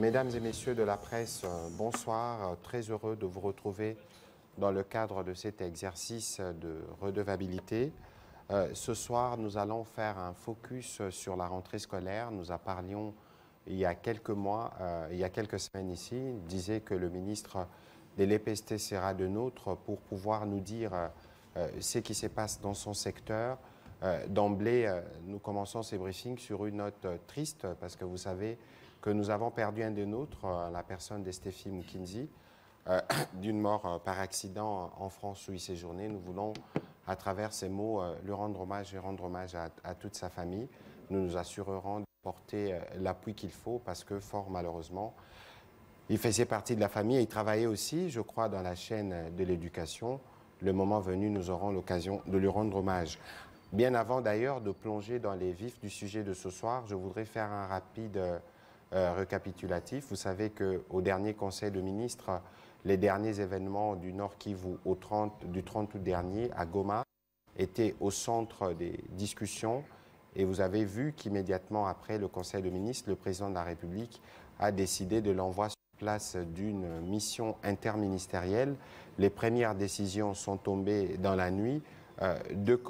Mesdames et messieurs de la presse, bonsoir. Très heureux de vous retrouver dans le cadre de cet exercice de redevabilité. Ce soir, nous allons faire un focus sur la rentrée scolaire. Nous en parlions il y a quelques mois, il y a quelques semaines ici. Il disait que le ministre de l'EPST sera de nôtre pour pouvoir nous dire ce qui se passe dans son secteur. D'emblée, nous commençons ces briefings sur une note triste parce que vous savez que nous avons perdu un des nôtres, la personne d'Estéphi Mukinzi, d'une mort par accident en France où il séjournait. Nous voulons, à travers ces mots, lui rendre hommage et rendre hommage à toute sa famille. Nous nous assurerons de porter l'appui qu'il faut parce que, fort malheureusement, il faisait partie de la famille et il travaillait aussi, je crois, dans la chaîne de l'éducation. Le moment venu, nous aurons l'occasion de lui rendre hommage. Bien avant d'ailleurs de plonger dans les vifs du sujet de ce soir, je voudrais faire un rapide récapitulatif. Vous savez qu'au dernier Conseil de ministres, les derniers événements du Nord Kivu du 30 août dernier à Goma étaient au centre des discussions. Et vous avez vu qu'immédiatement après le Conseil de ministres, le président de la République a décidé de l'envoi sur place d'une mission interministérielle. Les premières décisions sont tombées dans la nuit. Deux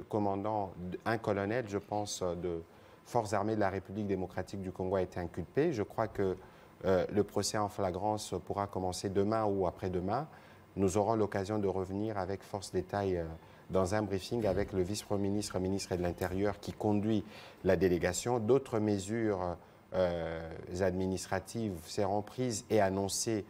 commandants, un colonel, je pense, de Forces armées de la République démocratique du Congo a été inculpé. Je crois que le procès en flagrance pourra commencer demain ou après-demain. Nous aurons l'occasion de revenir avec force détail dans un briefing avec le vice-premier ministre, ministre de l'Intérieur qui conduit la délégation. D'autres mesures administratives seront prises et annoncées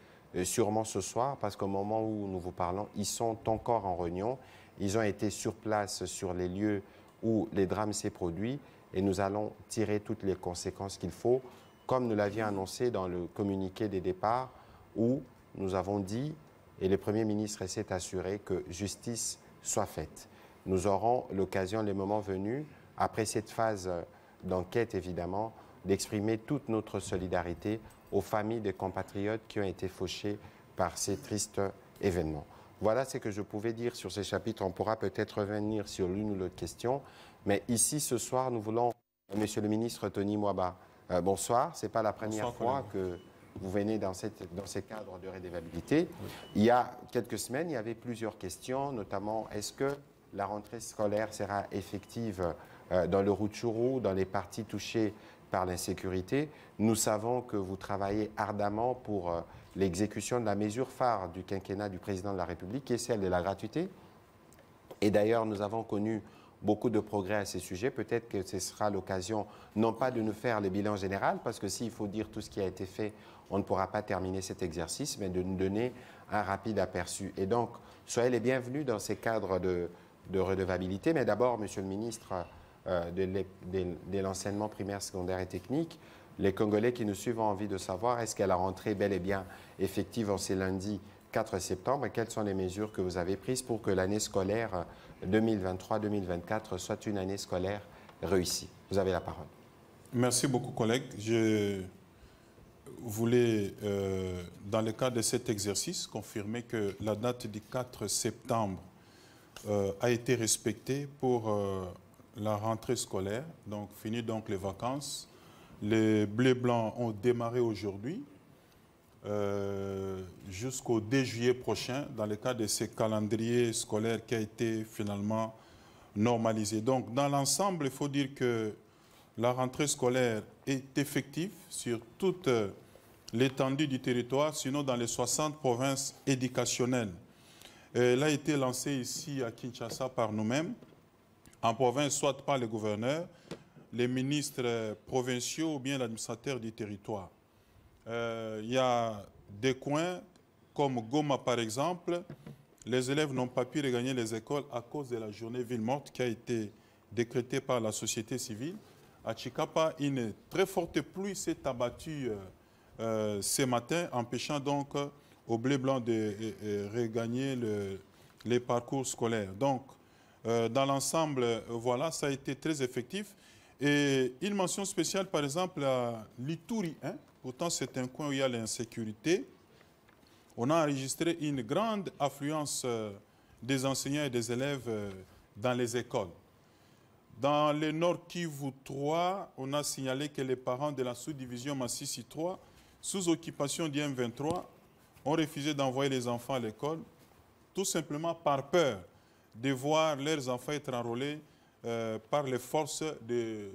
sûrement ce soir parce qu'au moment où nous vous parlons, ils sont encore en réunion. Ils ont été sur place sur les lieux où les drames s'est produits et nous allons tirer toutes les conséquences qu'il faut, comme nous l'avions annoncé dans le communiqué des départs où nous avons dit, et le Premier ministre s'est assuré que justice soit faite. Nous aurons l'occasion, les moments venus, après cette phase d'enquête évidemment, d'exprimer toute notre solidarité aux familles des compatriotes qui ont été fauchés par ces tristes événements. Voilà ce que je pouvais dire sur ces chapitres. On pourra peut-être revenir sur l'une ou l'autre question. Mais ici, ce soir, nous voulons, Monsieur le ministre Tony Mwaba, bonsoir. Ce n'est pas la première fois que vous venez dans ces cadres de redevabilité. Oui. Il y a quelques semaines, il y avait plusieurs questions, notamment est-ce que la rentrée scolaire sera effective dans le Rutshuru, dans les parties touchées par l'insécurité. Nous savons que vous travaillez ardemment pour l'exécution de la mesure phare du quinquennat du président de la République, qui est celle de la gratuité. Et d'ailleurs, nous avons connu beaucoup de progrès à ces sujets. Peut-être que ce sera l'occasion, non pas de nous faire le bilan général, parce que s'il faut dire tout ce qui a été fait, on ne pourra pas terminer cet exercice, mais de nous donner un rapide aperçu. Et donc, soyez les bienvenus dans ces cadres de redevabilité. Mais d'abord, Monsieur le ministre de l'enseignement primaire, secondaire et technique, les Congolais qui nous suivent ont envie de savoir est-ce que la rentrée bel et bien effective en ces lundis 4 septembre et quelles sont les mesures que vous avez prises pour que l'année scolaire 2023-2024 soit une année scolaire réussie. Vous avez la parole. Merci beaucoup, collègue. Je voulais, dans le cadre de cet exercice, confirmer que la date du 4 septembre a été respectée pour la rentrée scolaire. Donc, fini donc les vacances. Les bleus blancs ont démarré aujourd'hui jusqu'au 2 juillet prochain dans le cadre de ce calendrier scolaire qui a été finalement normalisé. Donc, dans l'ensemble, il faut dire que la rentrée scolaire est effective sur toute l'étendue du territoire, sinon dans les 60 provinces éducationnelles. Elle a été lancée ici à Kinshasa par nous-mêmes, en province, soit par les gouverneurs, les ministres provinciaux ou bien l'administrateur du territoire. Il y a des coins, comme Goma par exemple, les élèves n'ont pas pu regagner les écoles à cause de la journée ville morte qui a été décrétée par la société civile. À Chikapa, une très forte pluie s'est abattue ce matin, empêchant donc aux bleus blancs de regagner les parcours scolaires. Donc, dans l'ensemble, voilà, ça a été très effectif. Et une mention spéciale, par exemple, à l'Ituri, hein. Pourtant c'est un coin où il y a l'insécurité. On a enregistré une grande affluence des enseignants et des élèves dans les écoles. Dans le Nord Kivu 3, on a signalé que les parents de la sous-division Massissi 3 sous occupation du M23, ont refusé d'envoyer les enfants à l'école, tout simplement par peur de voir leurs enfants être enrôlés par les forces des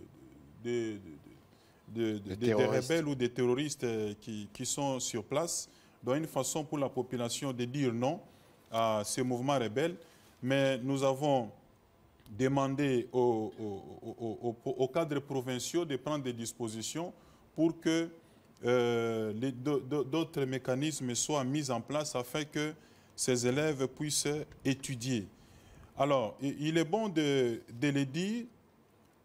rebelles ou des terroristes qui sont sur place. Donc une façon pour la population de dire non à ces mouvements rebelles. Mais nous avons demandé aux cadres provinciaux de prendre des dispositions pour que d'autres mécanismes soient mis en place afin que ces élèves puissent étudier. Alors, il est bon de le dire,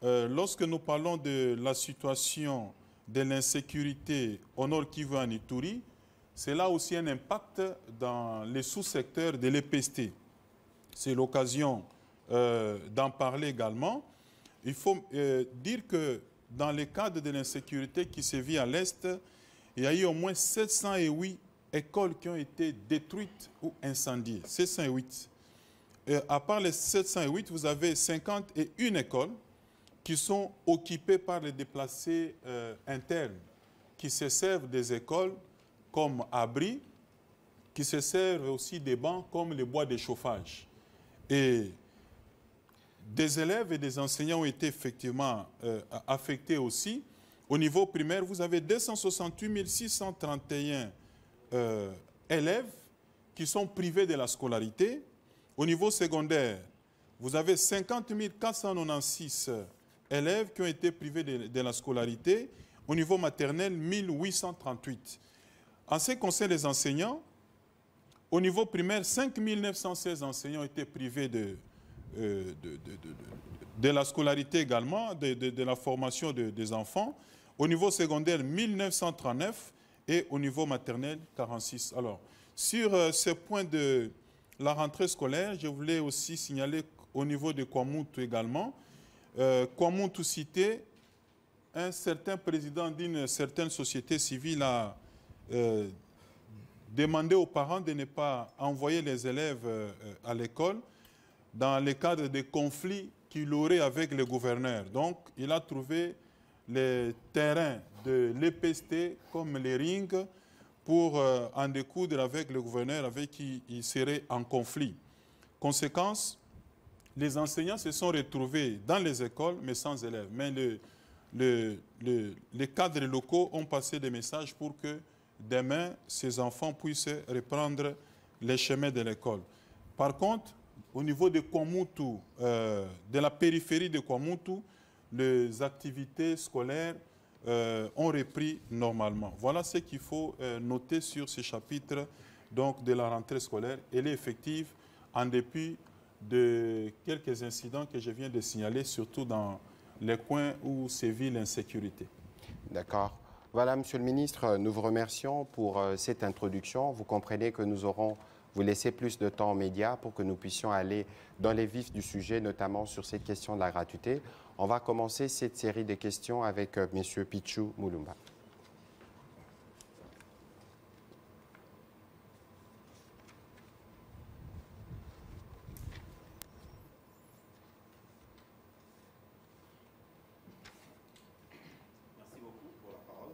lorsque nous parlons de la situation de l'insécurité au Nord Kivu en Ituri, c'est là aussi un impact dans les sous-secteurs de l'EPST. C'est l'occasion d'en parler également. Il faut dire que dans le cadre de l'insécurité qui se vit à l'Est, il y a eu au moins 708 écoles qui ont été détruites ou incendiées. 708. À part les 708, vous avez 51 écoles qui sont occupées par les déplacés internes, qui se servent des écoles comme abri, qui se servent aussi des bancs comme les bois de chauffage. Et des élèves et des enseignants ont été effectivement affectés aussi. Au niveau primaire, vous avez 268 631 élèves qui sont privés de la scolarité. Au niveau secondaire, vous avez 50 496 élèves qui ont été privés de la scolarité. Au niveau maternel, 1838. En ce qui concerne les enseignants, au niveau primaire, 5 916 enseignants ont été privés de la scolarité également, de la formation des enfants. Au niveau secondaire, 1939 et au niveau maternel, 46. Alors, sur ce point de la rentrée scolaire, je voulais aussi signaler au niveau de Kwamuntu également. Kwamuntu cité, un certain président d'une certaine société civile a demandé aux parents de ne pas envoyer les élèves à l'école dans le cadre des conflits qu'il aurait avec le gouverneur. Donc, il a trouvé les terrains de l'EPST comme les rings pour en découdre avec le gouverneur avec qui il serait en conflit. Conséquence, les enseignants se sont retrouvés dans les écoles, mais sans élèves. Mais les cadres locaux ont passé des messages pour que demain, ces enfants puissent reprendre les chemins de l'école. Par contre, au niveau de Kwamuntu, de la périphérie de Kwamuntu, les activités scolaires ont repris normalement. Voilà ce qu'il faut noter sur ce chapitre donc, de la rentrée scolaire. Elle est effective en dépit de quelques incidents que je viens de signaler, surtout dans les coins où sévit l'insécurité. D'accord. Voilà, Monsieur le Ministre, nous vous remercions pour cette introduction. Vous comprenez que nous aurons vous laisser plus de temps aux médias pour que nous puissions aller dans les vifs du sujet, notamment sur cette question de la gratuité. On va commencer cette série de questions avec M. Pichou Moulumba. Merci beaucoup pour la parole.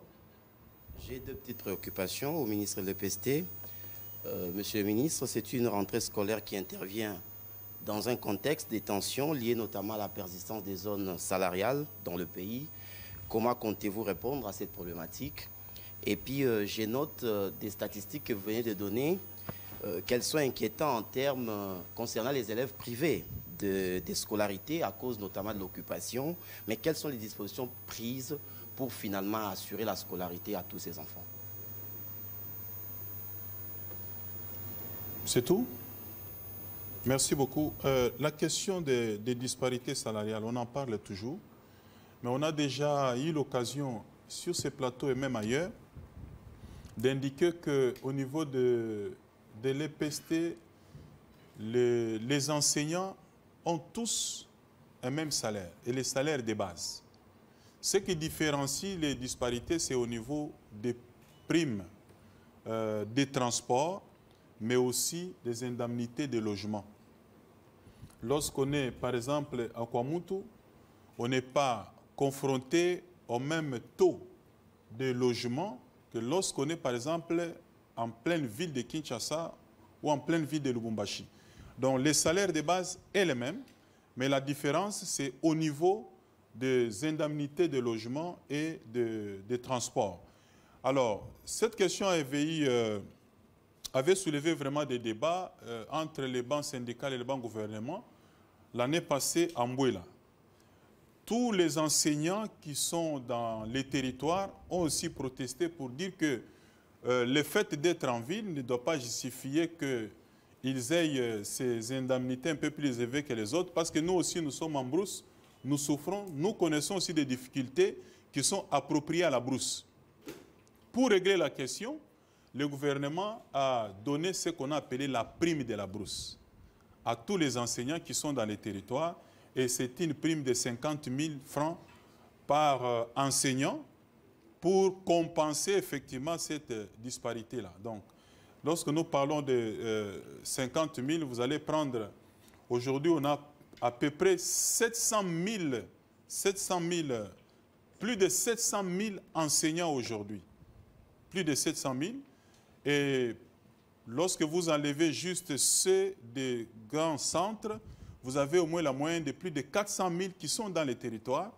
J'ai deux petites préoccupations au ministre de l'EPST. Monsieur le ministre, c'est une rentrée scolaire qui intervient dans un contexte de tensions liées notamment à la persistance des zones salariales dans le pays. Comment comptez-vous répondre à cette problématique? Et puis, je note des statistiques que vous venez de donner, qu'elles sont inquiétantes en termes concernant les élèves privés de scolarité à cause notamment de l'occupation. Mais quelles sont les dispositions prises pour finalement assurer la scolarité à tous ces enfants? C'est tout? Merci beaucoup. La question des disparités salariales, on en parle toujours, mais on a déjà eu l'occasion, sur ces plateaux et même ailleurs, d'indiquer qu'au niveau de l'EPST, les enseignants ont tous un même salaire, et les salaires de base. Ce qui différencie les disparités, c'est au niveau des primes des transports, mais aussi des indemnités de logement. Lorsqu'on est, par exemple, à Kwamuntu, on n'est pas confronté au même taux de logement que lorsqu'on est, par exemple, en pleine ville de Kinshasa ou en pleine ville de Lubumbashi. Donc, les salaires de base est le même, mais la différence, c'est au niveau des indemnités de logement et de transport. Alors, cette question avait soulevé vraiment des débats entre les bancs syndicales et les bancs gouvernements l'année passée à Mbouela. Tous les enseignants qui sont dans les territoires ont aussi protesté pour dire que le fait d'être en ville ne doit pas justifier qu'ils aient ces indemnités un peu plus élevées que les autres, parce que nous aussi, nous sommes en brousse, nous souffrons, nous connaissons aussi des difficultés qui sont appropriées à la brousse. Pour régler la question, le gouvernement a donné ce qu'on a appelé la prime de la brousse à tous les enseignants qui sont dans les territoires, et c'est une prime de 50 000 francs par enseignant pour compenser effectivement cette disparité-là. Donc, lorsque nous parlons de 50 000, vous allez prendre, aujourd'hui on a à peu près 700 000, plus de 700 000 enseignants aujourd'hui. Plus de 700 000. Et lorsque vous enlevez juste ceux des grands centres, vous avez au moins la moyenne de plus de 400 000 qui sont dans les territoires.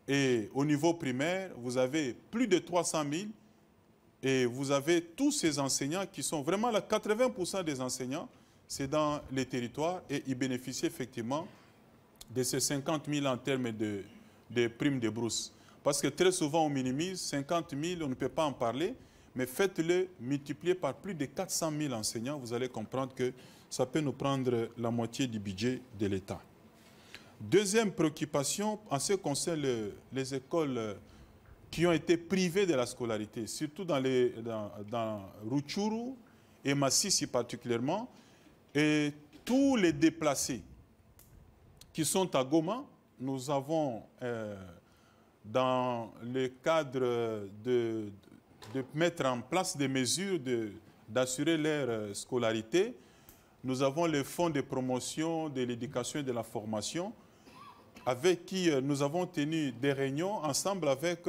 Et au niveau primaire, vous avez plus de 300 000. Et vous avez tous ces enseignants qui sont vraiment là, 80% des enseignants, c'est dans les territoires et ils bénéficient effectivement de ces 50 000 en termes de primes de brousse. Parce que très souvent on minimise, 50 000, on ne peut pas en parler, mais faites-le multiplier par plus de 400 000 enseignants, vous allez comprendre que ça peut nous prendre la moitié du budget de l'État. Deuxième préoccupation, en ce qui concerne les écoles qui ont été privées de la scolarité, surtout dans Rutshuru et Masisi particulièrement, et tous les déplacés qui sont à Goma, nous avons, dans le cadre de mettre en place des mesures d'assurer leur scolarité, nous avons le fonds de promotion de l'éducation et de la formation, avec qui nous avons tenu des réunions ensemble avec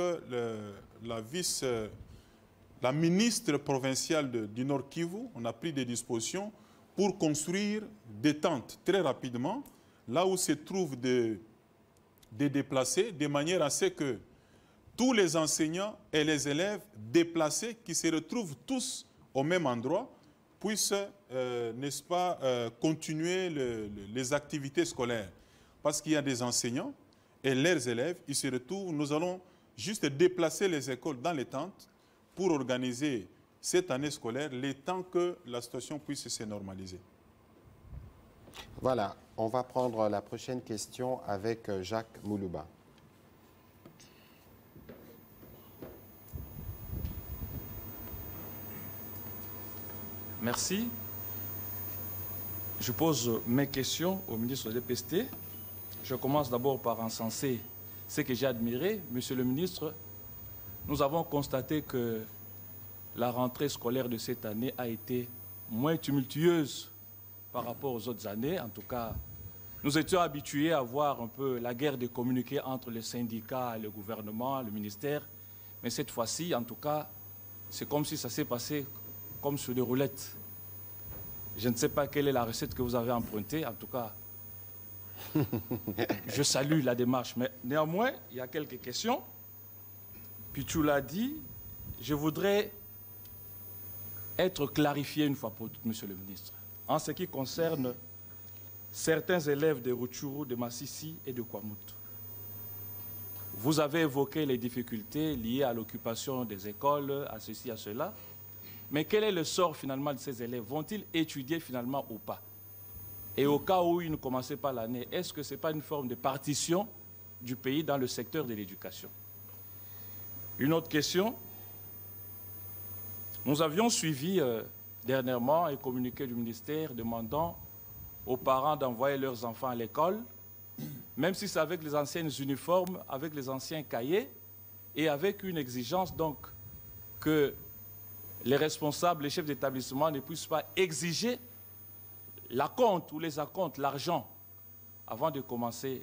la ministre provinciale du Nord Kivu. On a pris des dispositions pour construire des tentes très rapidement, là où se trouvent des déplacés, de manière à ce que tous les enseignants et les élèves déplacés qui se retrouvent tous au même endroit puissent, n'est-ce pas, continuer les activités scolaires. Parce qu'il y a des enseignants et leurs élèves, ils se retrouvent, nous allons juste déplacer les écoles dans les tentes pour organiser cette année scolaire, le temps que la situation puisse se normaliser. Voilà, on va prendre la prochaine question avec Jacques Moulouba. Merci. Je pose mes questions au ministre de l'EPST. Je commence d'abord par encenser ce que j'ai admiré. Monsieur le ministre, nous avons constaté que la rentrée scolaire de cette année a été moins tumultueuse par rapport aux autres années. En tout cas, nous étions habitués à voir un peu la guerre des communiqués entre les syndicats, le gouvernement, le ministère. Mais cette fois-ci, en tout cas, c'est comme si ça s'est passé comme sur des roulettes. Je ne sais pas quelle est la recette que vous avez empruntée. En tout cas, je salue la démarche. Mais néanmoins, il y a quelques questions. Puis tu l'as dit, je voudrais être clarifié une fois pour toutes, monsieur le ministre, en ce qui concerne certains élèves de Rutshuru, de Masisi et de Kwamouth. Vous avez évoqué les difficultés liées à l'occupation des écoles, à ceci, à cela. Mais quel est le sort finalement de ces élèves? Vont-ils étudier finalement ou pas? Et au cas où ils ne commençaient pas l'année, est-ce que ce n'est pas une forme de partition du pays dans le secteur de l'éducation? Une autre question. Nous avions suivi dernièrement un communiqué du ministère demandant aux parents d'envoyer leurs enfants à l'école, même si c'est avec les anciennes uniformes, avec les anciens cahiers, et avec une exigence donc que les responsables, les chefs d'établissement ne puissent pas exiger l'acompte ou les acomptes, l'argent, avant de commencer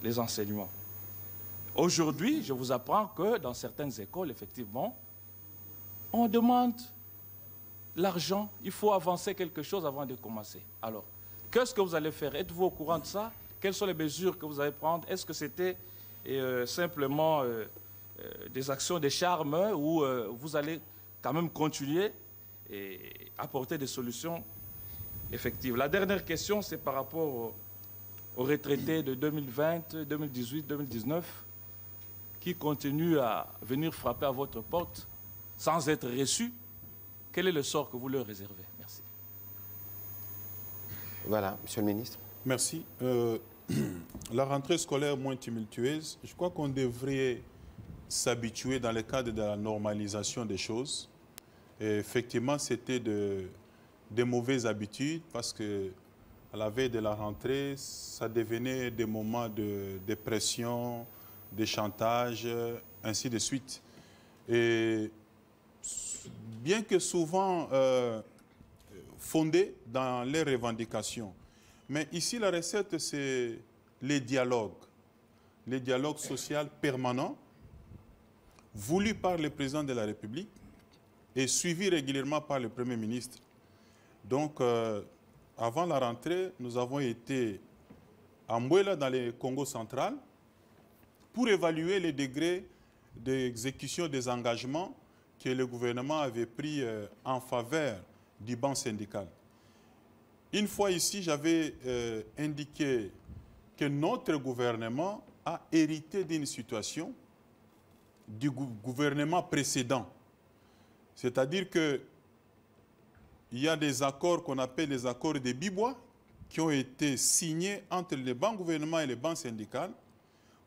les enseignements. Aujourd'hui, je vous apprends que dans certaines écoles, effectivement, on demande l'argent, il faut avancer quelque chose avant de commencer. Alors, qu'est-ce que vous allez faire? Êtes-vous au courant de ça? Quelles sont les mesures que vous allez prendre? Est-ce que c'était simplement des actions de charme ou vous allez quand même continuer et apporter des solutions effectives? La dernière question, c'est par rapport aux retraités de 2020, 2018, 2019 qui continuent à venir frapper à votre porte sans être reçus. Quel est le sort que vous leur réservez? Merci. Voilà, Monsieur le ministre. Merci. La rentrée scolaire moins tumultueuse, je crois qu'on devrait s'habituer dans le cadre de la normalisation des choses. Et effectivement, c'était des mauvaises habitudes parce que à la veille de la rentrée, ça devenait des moments de pression, de chantage, ainsi de suite. Et bien que souvent fondés dans les revendications, mais ici la recette c'est les dialogues sociaux permanents voulus par le président de la République et suivis régulièrement par le Premier ministre. Donc avant la rentrée, nous avons été à Mbouela dans le Congo central pour évaluer les degrés d'exécution des engagements que le gouvernement avait pris en faveur du banc syndical. Une fois ici, j'avais indiqué que notre gouvernement a hérité d'une situation du gouvernement précédent. C'est-à-dire qu'il y a des accords qu'on appelle les accords de Bibois qui ont été signés entre le banc gouvernement et le banc syndical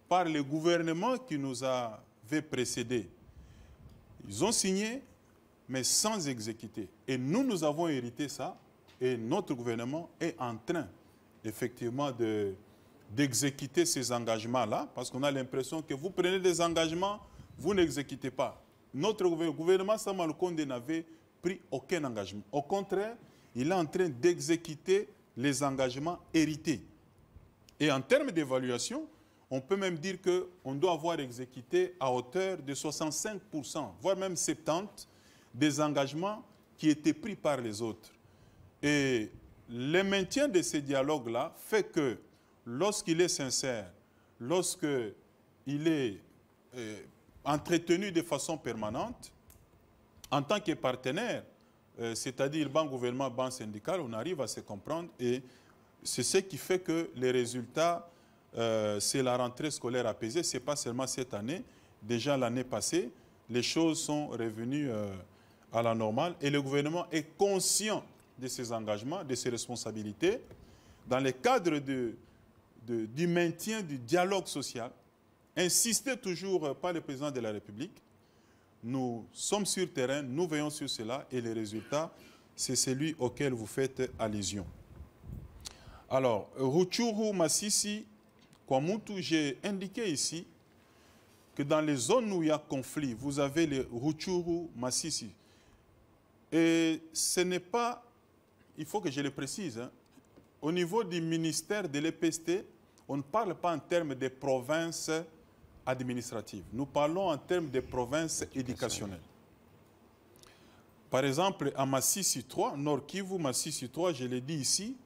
par le gouvernement qui nous avait précédés. Ils ont signé, mais sans exécuter. Et nous avons hérité ça, et notre gouvernement est en train, effectivement, d'exécuter ces engagements-là, parce qu'on a l'impression que vous prenez des engagements, vous n'exécutez pas. Notre gouvernement, Sama Lukonde, n'avait pris aucun engagement. Au contraire, il est en train d'exécuter les engagements hérités. Et en termes d'évaluation, on peut même dire qu'on doit avoir exécuté à hauteur de 65%, voire même 70% des engagements qui étaient pris par les autres. Et le maintien de ces dialogues-là fait que lorsqu'il est sincère, lorsqu'il est entretenu de façon permanente, en tant que partenaire, c'est-à-dire banc gouvernement, banc syndical, on arrive à se comprendre et c'est ce qui fait que les résultats, c'est la rentrée scolaire apaisée. Ce n'est pas seulement cette année, déjà l'année passée, les choses sont revenues à la normale et le gouvernement est conscient de ses engagements, de ses responsabilités, dans le cadre du maintien du dialogue social, insisté toujours par le président de la République. Nous sommes sur terrain, nous veillons sur cela et les résultats, c'est celui auquel vous faites allusion. Alors, Rutshuru, Masisi, Kwamutu, j'ai indiqué ici que dans les zones où il y a conflit, vous avez les Rutshuru, Masisi. Et ce n'est pas, il faut que je le précise, hein, au niveau du ministère de l'EPST, on ne parle pas en termes de provinces administratives. Nous parlons en termes de provinces éducationnelles. Par exemple, à Masisi 3, Nord Kivu, Masisi 3, je l'ai dit ici,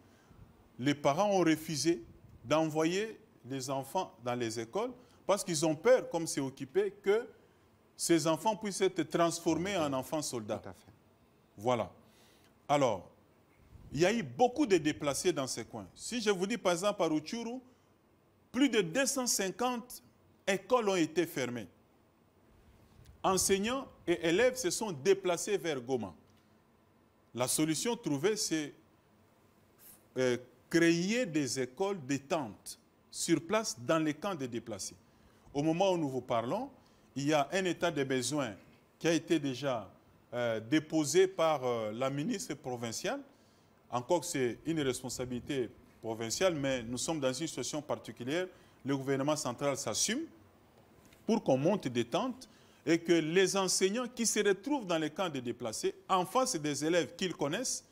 les parents ont refusé d'envoyer les enfants dans les écoles parce qu'ils ont peur, comme c'est occupé, que ces enfants puissent être transformés en enfants soldats. Tout à fait. Voilà. Alors, il y a eu beaucoup de déplacés dans ces coins. Si je vous dis par exemple à Rutshuru, plus de 250 écoles ont été fermées. Enseignants et élèves se sont déplacés vers Goma. La solution trouvée, c'est créer des écoles détentes sur place dans les camps des déplacés. Au moment où nous vous parlons, il y a un état de besoin qui a été déjà déposé par la ministre provinciale. Encore que c'est une responsabilité provinciale, mais nous sommes dans une situation particulière. Le gouvernement central s'assume pour qu'on monte des tentes et que les enseignants qui se retrouvent dans les camps de déplacés, en face des élèves qu'ils connaissent,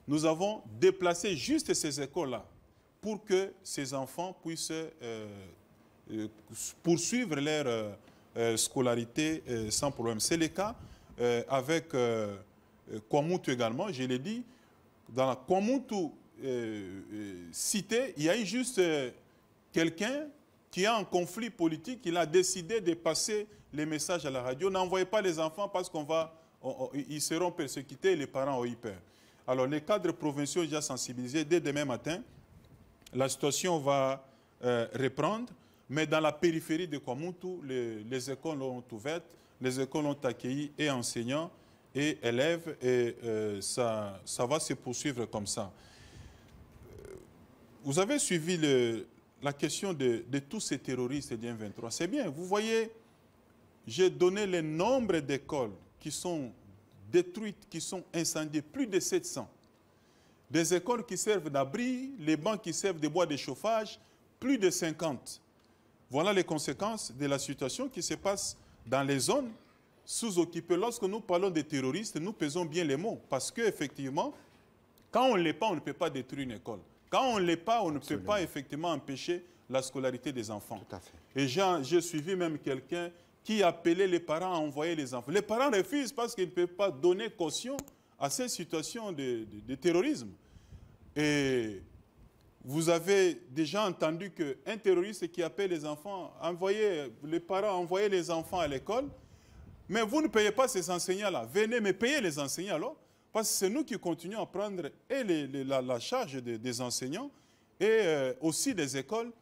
nous avons déplacé juste ces écoles-là pour que ces enfants puissent poursuivre leur scolarité sans problème. C'est le cas avec Kwamutu également, je l'ai dit, dans la Kwamutu cité, il y a eu juste quelqu'un qui a un conflit politique, il a décidé de passer les messages à la radio. N'envoyez pas les enfants parce ils seront persécutés et les parents ont eu peur. Alors les cadres provinciaux ont déjà sensibilisé. Dès demain matin, la situation va reprendre. Mais dans la périphérie de Kwamutu, les écoles ont ouvertes, les écoles ont accueilli et enseignants et élèves, et ça va se poursuivre comme ça. Vous avez suivi la question de tous ces terroristes du M23. C'est bien, vous voyez, j'ai donné le nombre d'écoles qui sont détruites, qui sont incendiées, plus de 700. Des écoles qui servent d'abri, les bancs qui servent de bois de chauffage, plus de 50. Voilà les conséquences de la situation qui se passe dans les zones sous-occupées. Lorsque nous parlons de terroristes, nous pesons bien les mots. Parce qu'effectivement, quand on ne l'est pas, on ne peut pas détruire une école. Quand on ne l'est pas, on ne peut pas effectivement empêcher la scolarité des enfants. Tout à fait. Et j'ai suivi même quelqu'un qui appelait les parents à envoyer les enfants. Les parents refusent parce qu'ils ne peuvent pas donner caution à ces situations de terrorisme. Et vous avez déjà entendu qu'un terroriste qui appelle les enfants, les parents, envoyez les enfants à l'école, mais vous ne payez pas ces enseignants-là. Venez, mais payez les enseignants alors, parce que c'est nous qui continuons à prendre et la charge des enseignants et aussi des écoles.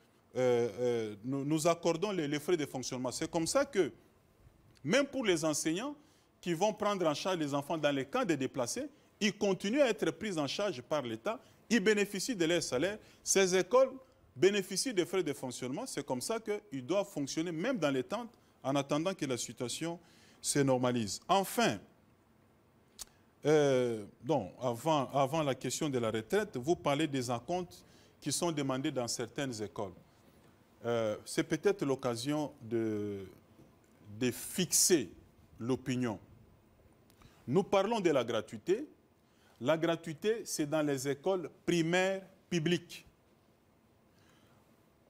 Nous accordons les frais de fonctionnement. C'est comme ça que, même pour les enseignants qui vont prendre en charge les enfants dans les camps de déplacés, ils continuent à être pris en charge par l'État. Ils bénéficient de leur salaire. Ces écoles bénéficient des frais de fonctionnement. C'est comme ça qu'ils doivent fonctionner, même dans les tentes, en attendant que la situation se normalise. Enfin, avant la question de la retraite, vous parlez des acomptes qui sont demandés dans certaines écoles. C'est peut-être l'occasion de fixer l'opinion. Nous parlons de la gratuité. La gratuité, c'est dans les écoles primaires publiques.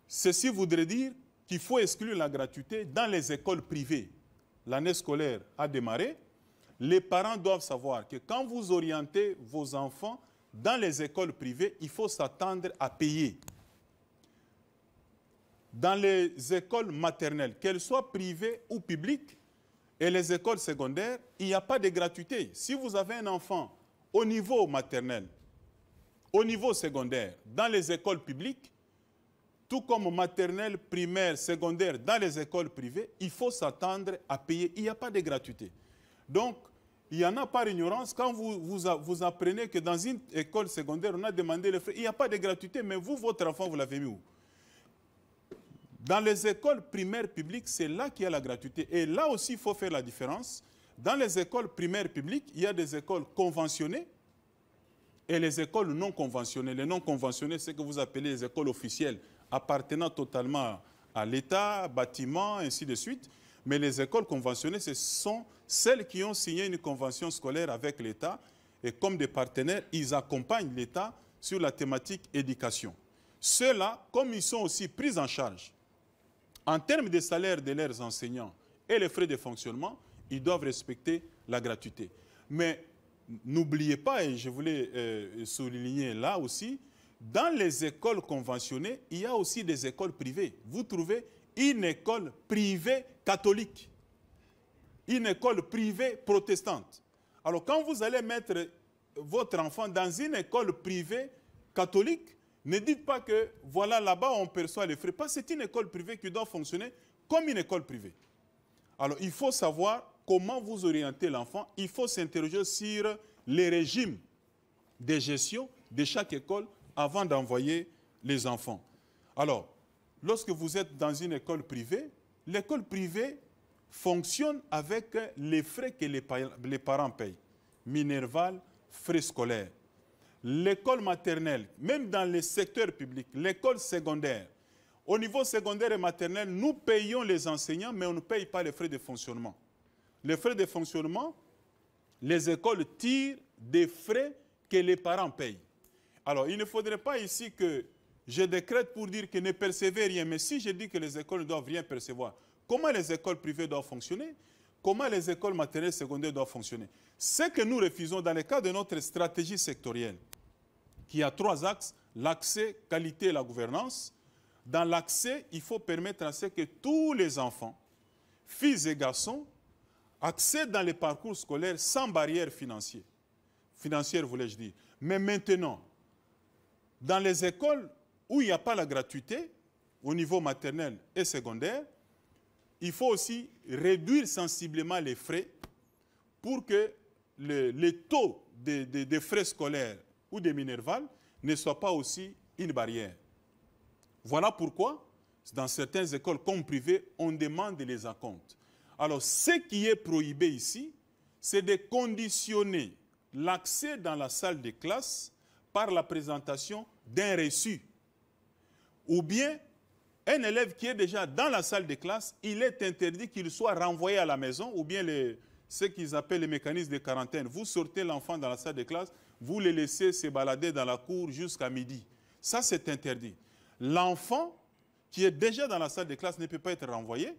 Ceci voudrait dire qu'il faut exclure la gratuité dans les écoles privées. L'année scolaire a démarré. Les parents doivent savoir que quand vous orientez vos enfants dans les écoles privées, il faut s'attendre à payer. Dans les écoles maternelles, qu'elles soient privées ou publiques, et les écoles secondaires, il n'y a pas de gratuité. Si vous avez un enfant au niveau maternel, au niveau secondaire, dans les écoles publiques, tout comme maternelle, primaire, secondaire, dans les écoles privées, il faut s'attendre à payer. Il n'y a pas de gratuité. Donc, il y en a par ignorance. Quand vous apprenez que dans une école secondaire, on a demandé les frais, il n'y a pas de gratuité, mais vous, votre enfant, vous l'avez mis où? Dans les écoles primaires publiques, c'est là qu'il y a la gratuité. Et là aussi, il faut faire la différence. Dans les écoles primaires publiques, il y a des écoles conventionnées et les écoles non conventionnées. Les non conventionnées, c'est ce que vous appelez les écoles officielles, appartenant totalement à l'État, bâtiments, ainsi de suite. Mais les écoles conventionnées, ce sont celles qui ont signé une convention scolaire avec l'État. Et comme des partenaires, ils accompagnent l'État sur la thématique éducation. Ceux-là, comme ils sont aussi pris en charge en termes de salaire de leurs enseignants et les frais de fonctionnement, ils doivent respecter la gratuité. Mais n'oubliez pas, et je voulais souligner là aussi, dans les écoles conventionnées, il y a aussi des écoles privées. Vous trouvez une école privée catholique, une école privée protestante. Alors quand vous allez mettre votre enfant dans une école privée catholique, ne dites pas que voilà là-bas on perçoit les frais. Parce que c'est une école privée qui doit fonctionner comme une école privée. Alors il faut savoir comment vous orientez l'enfant. Il faut s'interroger sur les régimes de gestion de chaque école avant d'envoyer les enfants. Alors, lorsque vous êtes dans une école privée, l'école privée fonctionne avec les frais que les parents payent. Minerval, frais scolaires. L'école maternelle, même dans les secteurs publics, l'école secondaire. Au niveau secondaire et maternel, nous payons les enseignants, mais on ne paye pas les frais de fonctionnement. Les frais de fonctionnement, les écoles tirent des frais que les parents payent. Alors, il ne faudrait pas ici que je décrète pour dire que ne percevez rien. Mais si je dis que les écoles ne doivent rien percevoir, comment les écoles privées doivent fonctionner? comment les écoles maternelles et secondaires doivent fonctionner. Ce que nous refusons dans le cadre de notre stratégie sectorielle, qui a 3 axes, l'accès, qualité et la gouvernance. Dans l'accès, il faut permettre à ce que tous les enfants, filles et garçons, accèdent dans les parcours scolaires sans barrière financière. Financière, voulais-je dire. Mais maintenant, dans les écoles où il n'y a pas la gratuité, au niveau maternel et secondaire, il faut aussi réduire sensiblement les frais pour que les taux des frais scolaires ou des minervales ne soient pas aussi une barrière. Voilà pourquoi, dans certaines écoles comme privées, on demande les acomptes. Alors, ce qui est prohibé ici, c'est de conditionner l'accès dans la salle de classe par la présentation d'un reçu. Ou bien, un élève qui est déjà dans la salle de classe, il est interdit qu'il soit renvoyé à la maison, ou bien ce qu'ils appellent les mécanismes de quarantaine. Vous sortez l'enfant dans la salle de classe, vous le laissez se balader dans la cour jusqu'à midi. Ça, c'est interdit. L'enfant qui est déjà dans la salle de classe ne peut pas être renvoyé.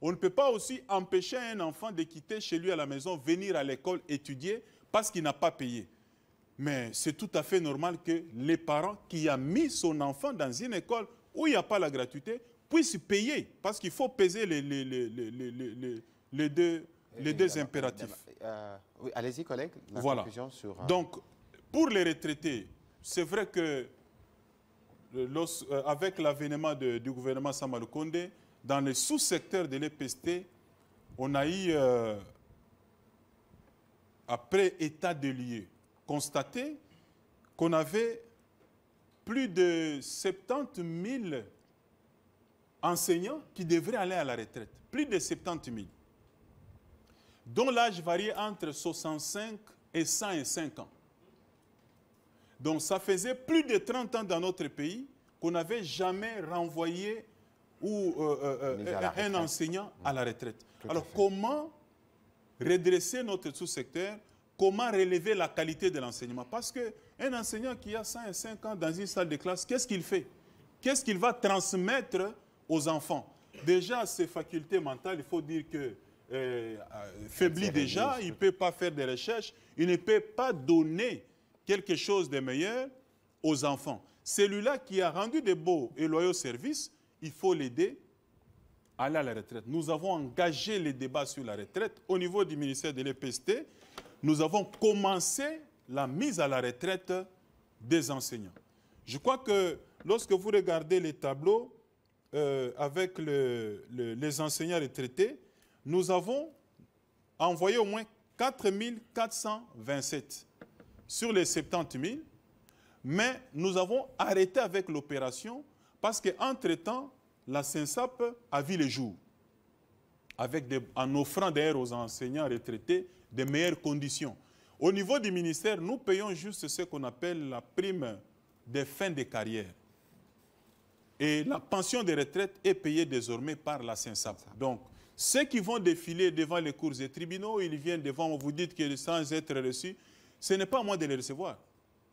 On ne peut pas aussi empêcher un enfant de quitter chez lui à la maison, venir à l'école étudier parce qu'il n'a pas payé. Mais c'est tout à fait normal que les parents qui ont mis son enfant dans une école où il n'y a pas la gratuité puissent payer parce qu'il faut peser les deux impératifs. Oui, allez-y, collègue. La voilà. conclusion sur, Donc, pour les retraités, c'est vrai que avec l'avènement du gouvernement Samalou Kondé, dans les sous-secteurs de l'EPST, on a eu, après état de lieu, constaté qu'on avait plus de 70 000 enseignants qui devraient aller à la retraite. Plus de 70 000. Dont l'âge variait entre 65 et 105 ans. Donc ça faisait plus de 30 ans dans notre pays qu'on n'avait jamais renvoyé un enseignant à la retraite. Alors comment redresser notre sous-secteur? Comment relever la qualité de l'enseignement? Parce qu'un enseignant qui a 105 ans dans une salle de classe, qu'est-ce qu'il fait? Qu'est-ce qu'il va transmettre aux enfants? Déjà, ses facultés mentales, il faut dire que faiblit déjà, il ne peut pas faire des recherches, il ne peut pas donner quelque chose de meilleur aux enfants. Celui-là qui a rendu de beaux et loyaux services, il faut l'aider à aller à la retraite. Nous avons engagé les débats sur la retraite au niveau du ministère de l'EPST. Nous avons commencé la mise à la retraite des enseignants. Je crois que lorsque vous regardez les tableaux avec les enseignants retraités, nous avons envoyé au moins 4 427 sur les 70 000, mais nous avons arrêté avec l'opération parce qu'entre-temps, la SENSAP a vu le jour, en offrant d'ailleurs aux enseignants retraités de meilleures conditions. Au niveau du ministère, nous payons juste ce qu'on appelle la prime de fin de carrière. Et la pension de retraite est payée désormais par la SENSAP. Donc, ceux qui vont défiler devant les cours et tribunaux, ils viennent devant, vous dites que sans être reçus, ce n'est pas à moi de les recevoir.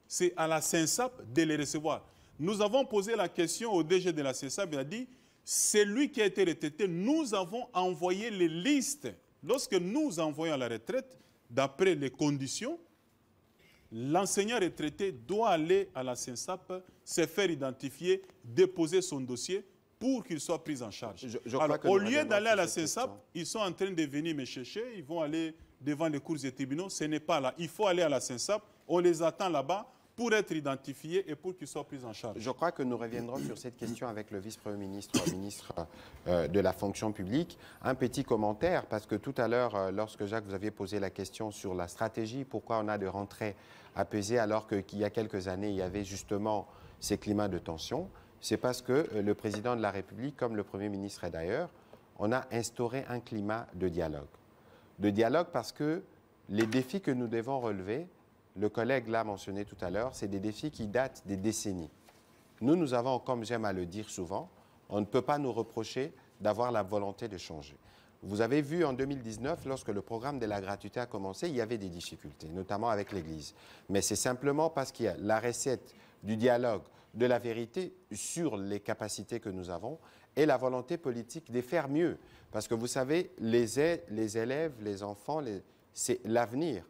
C'est à la SENSAP de les recevoir. Nous avons posé la question au DG de la SENSAP, il a dit, c'est lui qui a été retraité, nous avons envoyé les listes. Lorsque nous envoyons à la retraite, d'après les conditions, l'enseignant retraité doit aller à la SENSAP, se faire identifier, déposer son dossier pour qu'il soit pris en charge. Alors, au lieu d'aller à la SENSAP, ils sont en train de venir me chercher, ils vont aller devant les cours et tribunaux. Ce n'est pas là. Il faut aller à la SENSAP, on les attend là-bas pour être identifiés et pour qu'ils soient pris en charge. Je crois que nous reviendrons sur cette question avec le vice-premier ministre, ministre de la fonction publique. Un petit commentaire, parce que tout à l'heure, lorsque Jacques, vous aviez posé la question sur la stratégie, pourquoi on a des rentrées apaisées alors qu'il y a quelques années, il y avait justement ces climats de tension, c'est parce que le président de la République, comme le Premier ministre d'ailleurs, on a instauré un climat de dialogue. De dialogue parce que les défis que nous devons relever, le collègue l'a mentionné tout à l'heure, c'est des défis qui datent des décennies. Nous avons, comme j'aime à le dire souvent, on ne peut pas nous reprocher d'avoir la volonté de changer. Vous avez vu en 2019, lorsque le programme de la gratuité a commencé, il y avait des difficultés, notamment avec l'Église. Mais c'est simplement parce qu'il y a la recette du dialogue, de la vérité sur les capacités que nous avons, et la volonté politique de faire mieux. Parce que vous savez, les élèves, les enfants, c'est l'avenir.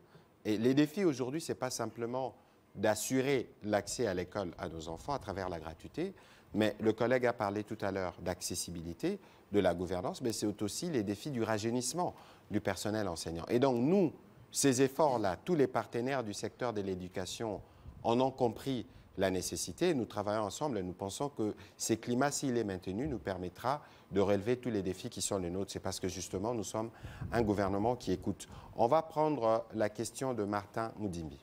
Et les défis aujourd'hui, ce n'est pas simplement d'assurer l'accès à l'école à nos enfants à travers la gratuité, mais le collègue a parlé tout à l'heure d'accessibilité, de la gouvernance, mais c'est aussi les défis du rajeunissement du personnel enseignant. Et donc nous, ces efforts-là, tous les partenaires du secteur de l'éducation en ont compris la nécessité. Nous travaillons ensemble et nous pensons que ce climat, s'il est maintenu, nous permettra de relever tous les défis qui sont les nôtres. C'est parce que justement, nous sommes un gouvernement qui écoute. On va prendre la question de Martin Moudimbi.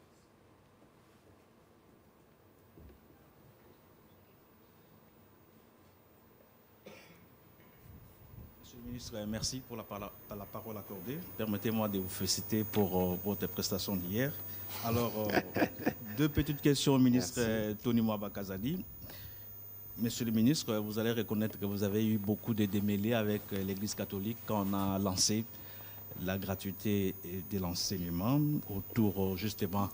Monsieur le ministre, merci pour la parole accordée. Permettez-moi de vous féliciter pour votre prestation d'hier. Alors, deux petites questions au ministre Tony Mwaba Kazadi. Monsieur le ministre, vous allez reconnaître que vous avez eu beaucoup de démêlés avec l'Église catholique quand on a lancé la gratuité de l'enseignement autour justement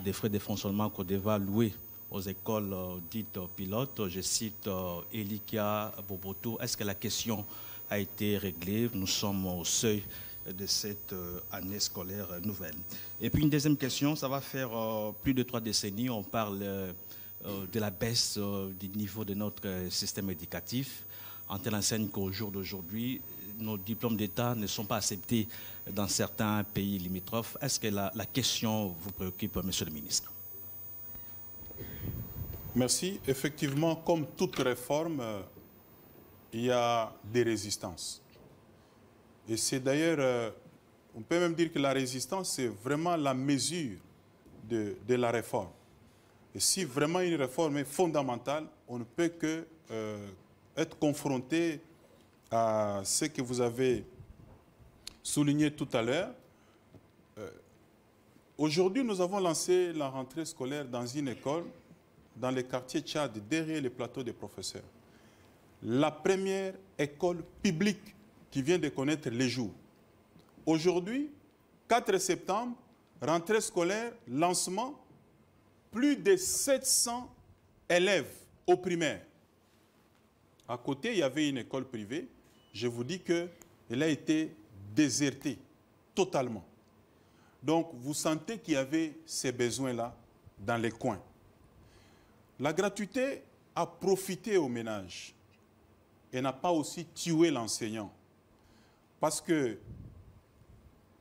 des frais de fonctionnement qu'on devait allouer aux écoles dites pilotes. Je cite Elikia Boboto. Est-ce que la question a été réglée? Nous sommes au seuil de cette année scolaire nouvelle. Et puis une deuxième question, ça va faire plus de 3 décennies, on parle de la baisse du niveau de notre système éducatif, en telle enseigne qu'au jour d'aujourd'hui, nos diplômes d'État ne sont pas acceptés dans certains pays limitrophes. Est-ce que la question vous préoccupe, monsieur le ministre? Merci. Effectivement, comme toute réforme, il y a des résistances. Et c'est d'ailleurs, on peut même dire que la résistance, c'est vraiment la mesure de la réforme. Et si vraiment une réforme est fondamentale, on ne peut que être confronté à ce que vous avez souligné tout à l'heure. Aujourd'hui, nous avons lancé la rentrée scolaire dans une école, dans le quartier Tchad, derrière les plateaux des professeurs. La première école publique qui vient de connaître les jours. Aujourd'hui, 4 septembre, rentrée scolaire, lancement, plus de 700 élèves au primaire. À côté, il y avait une école privée. Je vous dis qu'elle a été désertée totalement. Donc, vous sentez qu'il y avait ces besoins-là dans les coins. La gratuité a profité aux ménages et n'a pas aussi tué l'enseignant. Parce que,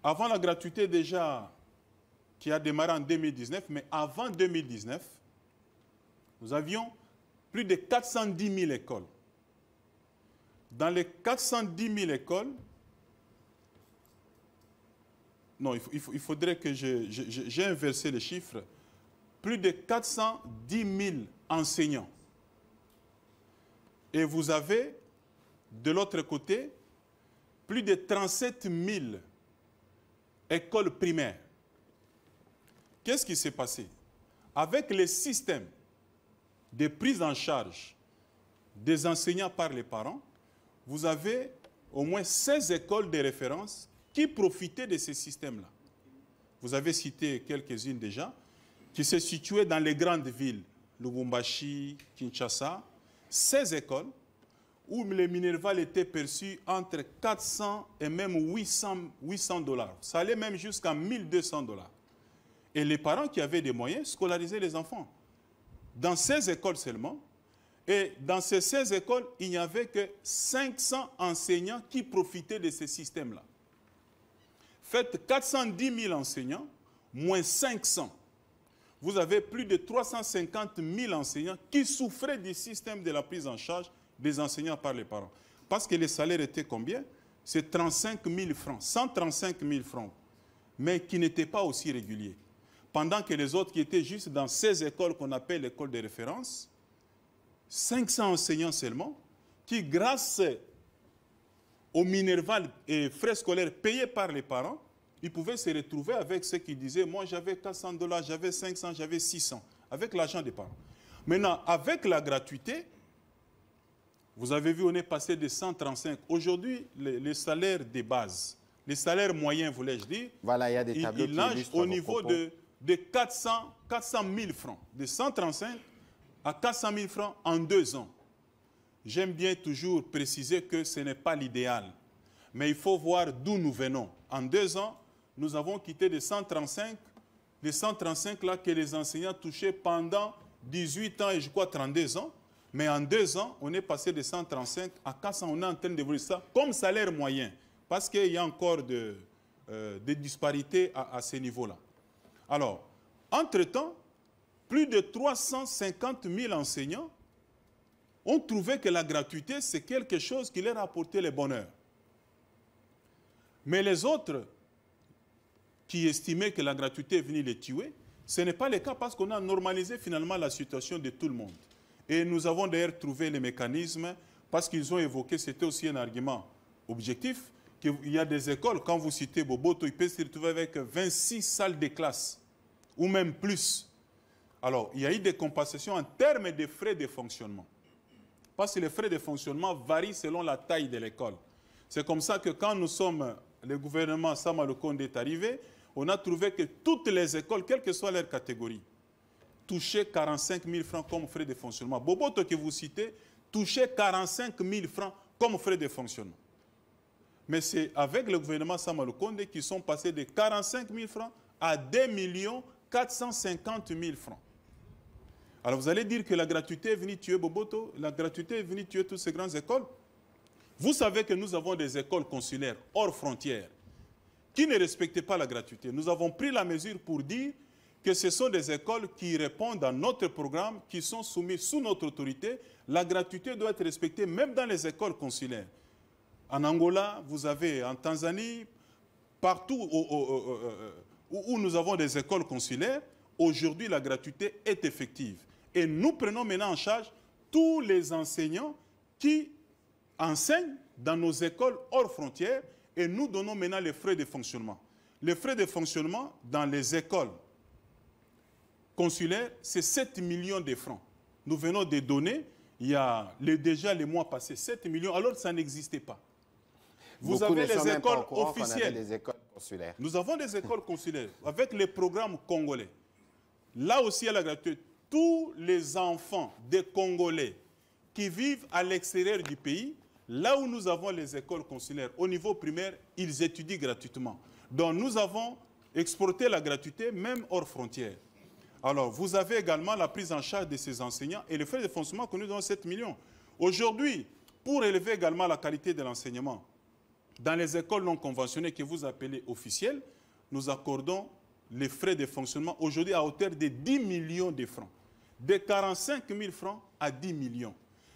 avant la gratuité déjà, qui a démarré en 2019, mais avant 2019, nous avions plus de 410 000 écoles. Dans les 410 000 écoles, non, il faudrait que j'ai inversé les chiffres, plus de 410 000 enseignants. Et vous avez, de l'autre côté, plus de 37 000 écoles primaires. Qu'est-ce qui s'est passé? Avec les systèmes de prise en charge des enseignants par les parents, vous avez au moins 16 écoles de référence qui profitaient de ces systèmes-là. Vous avez cité quelques-unes déjà, qui se situaient dans les grandes villes, Lubumbashi, Kinshasa, 16 écoles où les minervales étaient perçus entre 400 et même 800 $. Ça allait même jusqu'à 1200 $. Et les parents qui avaient des moyens scolarisaient les enfants. Dans 16 écoles seulement. Et dans ces 16 écoles, il n'y avait que 500 enseignants qui profitaient de ces systèmes-là. Faites 410 000 enseignants, moins 500. Vous avez plus de 350 000 enseignants qui souffraient du système de la prise en charge des enseignants par les parents. Parce que les salaires étaient combien? C'est 35 000 francs, 135 000 francs, mais qui n'étaient pas aussi réguliers. Pendant que les autres qui étaient juste dans ces écoles qu'on appelle l'école de référence, 500 enseignants seulement, qui grâce aux minervales et frais scolaires payés par les parents, ils pouvaient se retrouver avec ceux qui disaient « moi j'avais 400 $, j'avais 500, j'avais 600 » avec l'argent des parents. Maintenant, avec la gratuité, vous avez vu, on est passé de 135. Aujourd'hui, les salaires de base, les salaires moyens, voulais-je dire, voilà, il y a des tableaux ils nagent au niveau de 400 000 francs, de 135 à 400 000 francs en 2 ans. j'aime bien toujours préciser que ce n'est pas l'idéal. Mais il faut voir d'où nous venons. En 2 ans, nous avons quitté les 135 là que les enseignants touchaient pendant 18 ans et je crois 32 ans. Mais en 2 ans, on est passé de 135 à 400. On est en train d'évoluer ça comme salaire moyen. Parce qu'il y a encore des disparités à ce niveau-là. Alors, entre-temps, plus de 350 000 enseignants ont trouvé que la gratuité, c'est quelque chose qui leur a apporté le bonheur. Mais les autres qui estimaient que la gratuité est venue les tuer, ce n'est pas le cas parce qu'on a normalisé finalement la situation de tout le monde. Et nous avons d'ailleurs trouvé les mécanismes parce qu'ils ont évoqué, c'était aussi un argument objectif, qu'il y a des écoles, quand vous citez Boboto, ils peuvent se retrouver avec 26 salles de classe ou même plus. Alors, il y a eu des compensations en termes de frais de fonctionnement. Parce que les frais de fonctionnement varient selon la taille de l'école. C'est comme ça que quand nous sommes, le gouvernement Sama Lukonde est arrivé, on a trouvé que toutes les écoles, quelle que soit leur catégorie, touchaient 45 000 francs comme frais de fonctionnement. Boboto que vous citez, touchait 45 000 francs comme frais de fonctionnement. Mais c'est avec le gouvernement Sama Lukonde qu'ils sont passés de 45 000 francs à 2 450 000 francs. Alors vous allez dire que la gratuité est venue tuer Boboto, la gratuité est venue tuer toutes ces grandes écoles. Vous savez que nous avons des écoles consulaires hors frontières qui ne respectaient pas la gratuité. Nous avons pris la mesure pour dire que ce sont des écoles qui répondent à notre programme, qui sont soumises sous notre autorité. La gratuité doit être respectée même dans les écoles consulaires. En Angola, vous avez en Tanzanie, partout où nous avons des écoles consulaires, aujourd'hui la gratuité est effective. Et nous prenons maintenant en charge tous les enseignants qui enseignent dans nos écoles hors frontières et nous donnons maintenant les frais de fonctionnement. Les frais de fonctionnement dans les écoles consulaires, c'est 7 millions de francs. Nous venons de donner, il y a déjà les mois passés, 7 millions, alors ça n'existait pas. Vous avez les écoles officielles. Les écoles consulaires. Nous avons des écoles consulaires avec les programmes congolais. Là aussi, il y a la gratuité. Tous les enfants des Congolais qui vivent à l'extérieur du pays, là où nous avons les écoles consulaires, au niveau primaire, ils étudient gratuitement. Donc nous avons exporté la gratuité même hors frontières. Alors, vous avez également la prise en charge de ces enseignants et les frais de fonctionnement que nous donnons 7 millions. Aujourd'hui, pour élever également la qualité de l'enseignement, dans les écoles non conventionnées que vous appelez officielles, nous accordons les frais de fonctionnement aujourd'hui à hauteur de 10 millions de francs. De 45 000 francs à 10 millions.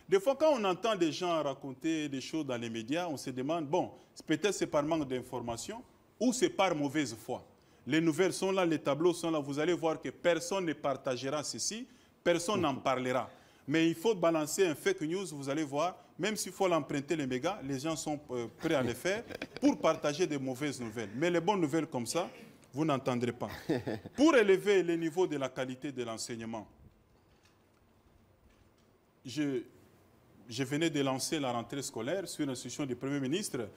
Des fois, quand on entend des gens raconter des choses dans les médias, on se demande, bon, peut-être c'est par manque d'information ou c'est par mauvaise foi. Les nouvelles sont là, les tableaux sont là. Vous allez voir que personne ne partagera ceci, personne n'en parlera. Mais il faut balancer un fake news, vous allez voir, même s'il faut l'emprunter les mégas, les gens sont prêts à le faire pour partager des mauvaises nouvelles. Mais les bonnes nouvelles comme ça, vous n'entendrez pas. Pour élever le niveau de la qualité de l'enseignement, je venais de lancer la rentrée scolaire sur l'instruction du Premier ministre.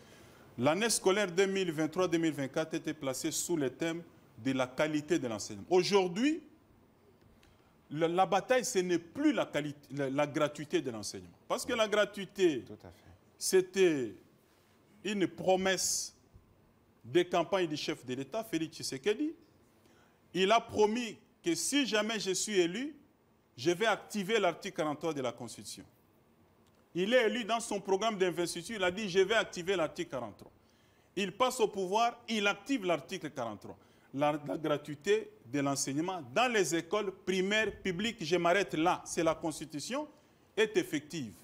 L'année scolaire 2023-2024 était placée sous le thème de la qualité de l'enseignement. Aujourd'hui, la bataille, ce n'est plus la gratuité de l'enseignement. Parce que la gratuité, c'était une promesse des campagnes du chef de l'État, Félix Tshisekedi. Il a promis que si jamais je suis élu, je vais activer l'article 43 de la Constitution. Il est élu dans son programme d'investiture, il a dit « je vais activer l'article 43 ». Il passe au pouvoir, il active l'article 43. La gratuité de l'enseignement dans les écoles primaires publiques, je m'arrête là, c'est la Constitution, est effective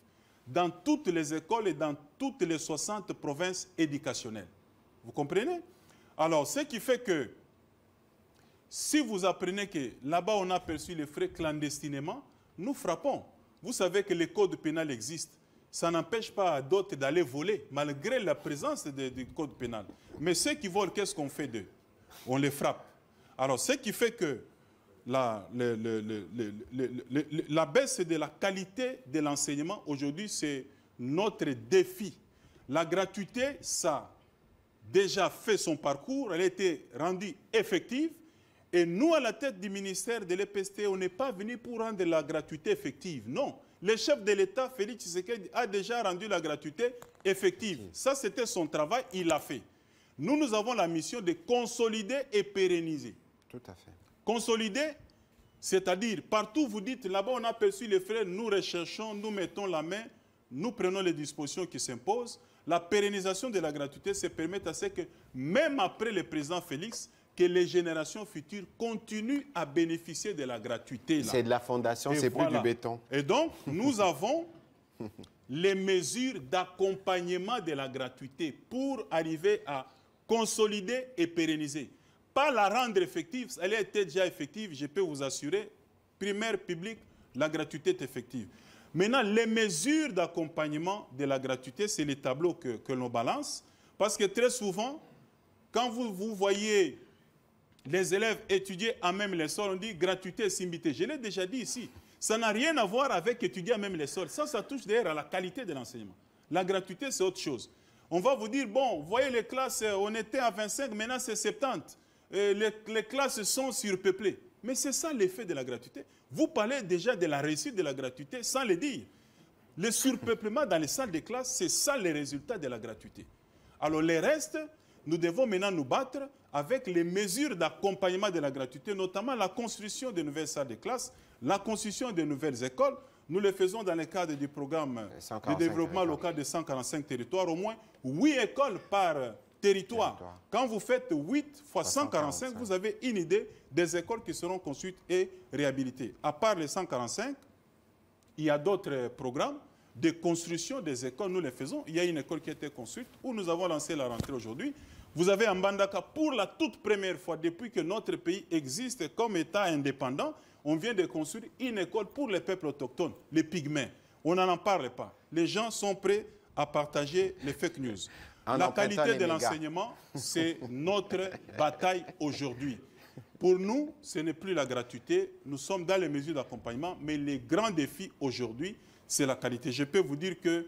dans toutes les écoles et dans toutes les 60 provinces éducationnelles. Vous comprenez? Alors, ce qui fait que si vous apprenez que là-bas on a perçu les frais clandestinement, nous frappons. Vous savez que le code pénal existe. Ça n'empêche pas d'autres d'aller voler, malgré la présence du code pénal. Mais ceux qui volent, qu'est-ce qu'on fait d'eux? On les frappe. Alors, ce qui fait que la baisse de la qualité de l'enseignement, aujourd'hui, c'est notre défi. La gratuité, ça a déjà fait son parcours, elle a été rendue effective. Et nous, à la tête du ministère de l'EPST, on n'est pas venu pour rendre la gratuité effective. Non. Le chef de l'État, Félix Tshisekedi, a déjà rendu la gratuité effective. Ça, c'était son travail, il l'a fait. Nous avons la mission de consolider et pérenniser. Tout à fait. Consolider, c'est-à-dire, partout vous dites, là-bas on a perçu les frais, nous recherchons, nous mettons la main, nous prenons les dispositions qui s'imposent. La pérennisation de la gratuité, c'est permettre à ce que, même après le président Félix, que les générations futures continuent à bénéficier de la gratuité. C'est de la fondation, c'est plus du béton. Et donc, nous avons les mesures d'accompagnement de la gratuité pour arriver à consolider et pérenniser. Pas la rendre effective, elle était déjà effective, je peux vous assurer, primaire, public, la gratuité est effective. Maintenant, les mesures d'accompagnement de la gratuité, c'est les tableaux que l'on balance, parce que très souvent, quand vous voyez les élèves étudier à même les sols, on dit gratuité et simbité. Je l'ai déjà dit ici, ça n'a rien à voir avec étudier à même les sols. Ça touche d'ailleurs à la qualité de l'enseignement. La gratuité, c'est autre chose. On va vous dire, bon, vous voyez les classes, on était à 25, maintenant c'est 70. Les classes sont surpeuplées. Mais c'est ça l'effet de la gratuité. Vous parlez déjà de la réussite de la gratuité sans le dire. Le surpeuplement dans les salles de classe, c'est ça les résultats de la gratuité. Alors les restes, nous devons maintenant nous battre avec les mesures d'accompagnement de la gratuité, notamment la construction de nouvelles salles de classe, la construction de nouvelles écoles. Nous le faisons dans le cadre du programme de développement local de 145 territoires, au moins 8 écoles par territoire. Quand vous faites 8 fois 145, vous avez une idée des écoles qui seront construites et réhabilitées. À part les 145, il y a d'autres programmes de construction des écoles, nous les faisons. Il y a une école qui a été construite où nous avons lancé la rentrée aujourd'hui. Vous avez en Mbandaka, pour la toute première fois, depuis que notre pays existe comme État indépendant, on vient de construire une école pour les peuples autochtones, les pygmées. On n'en parle pas. Les gens sont prêts à partager les fake news. La qualité de l'enseignement, c'est notre bataille aujourd'hui. Pour nous, ce n'est plus la gratuité. Nous sommes dans les mesures d'accompagnement, mais les grands défis aujourd'hui, c'est la qualité. Je peux vous dire que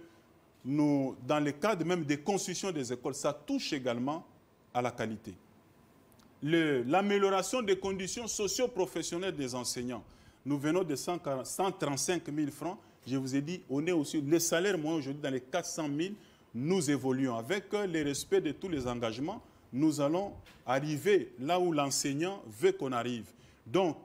nous, dans le cadre même des constructions des écoles, ça touche également à la qualité. L'amélioration des conditions socio-professionnelles des enseignants. Nous venons de 135 000 francs. Je vous ai dit, on est aussi, les salaires moyens aujourd'hui dans les 400 000, nous évoluons. Avec le respect de tous les engagements, nous allons arriver là où l'enseignant veut qu'on arrive. Donc,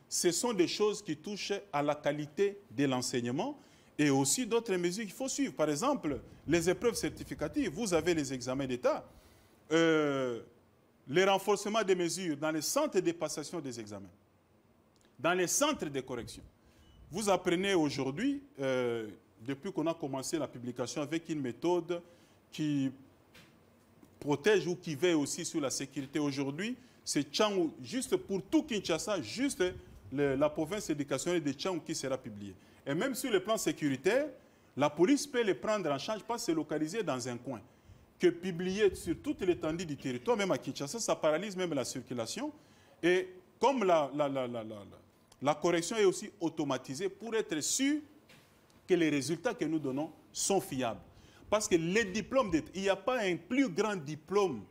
ce sont des choses qui touchent à la qualité de l'enseignement et aussi d'autres mesures qu'il faut suivre. Par exemple, les épreuves certificatives. Vous avez les examens d'État. Les renforcements des mesures dans les centres de passation des examens, dans les centres de correction. Vous apprenez aujourd'hui, depuis qu'on a commencé la publication, avec une méthode qui protège ou qui veille aussi sur la sécurité. Aujourd'hui, c'est Tchangou, juste pour tout Kinshasa, juste la province éducationnelle de Tchangou qui sera publiée. Et même sur le plan sécuritaire, la police peut les prendre en charge, pas se localiser dans un coin. Que publier sur toute l'étendue du territoire, même à Kinshasa, ça paralyse même la circulation. Et comme la correction est aussi automatisée pour être sûr que les résultats que nous donnons sont fiables. Parce que les diplômes d'État, il n'y a pas un plus grand diplôme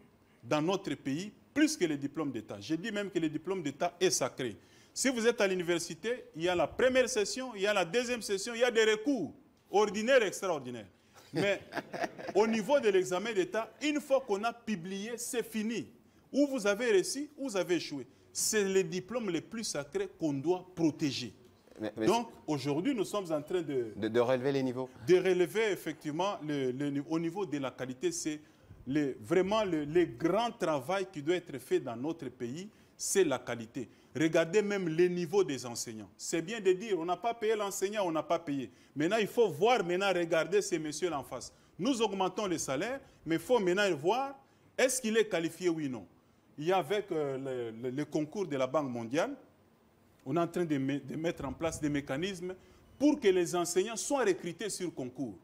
dans notre pays, plus que les diplômes d'État. Je dis même que le diplôme d'État est sacré. Si vous êtes à l'université, il y a la première session, il y a la deuxième session, il y a des recours ordinaires et extraordinaires. Mais au niveau de l'examen d'État, une fois qu'on a publié, c'est fini. Ou vous avez réussi, ou vous avez échoué. C'est les diplômes les plus sacrés qu'on doit protéger. Mais donc, aujourd'hui, nous sommes en train de relever les niveaux. De relever, effectivement, au niveau de la qualité. C'est vraiment le grand travail qui doit être fait dans notre pays, c'est la qualité. Regardez même les niveaux des enseignants. C'est bien de dire, on n'a pas payé l'enseignant, on n'a pas payé. Maintenant, il faut voir, regarder ces messieurs en face. Nous augmentons les salaires, mais il faut maintenant voir, est-ce qu'il est qualifié, oui ou non. Il y a avec le concours de la Banque mondiale, on est en train de mettre en place des mécanismes pour que les enseignants soient recrutés sur concours.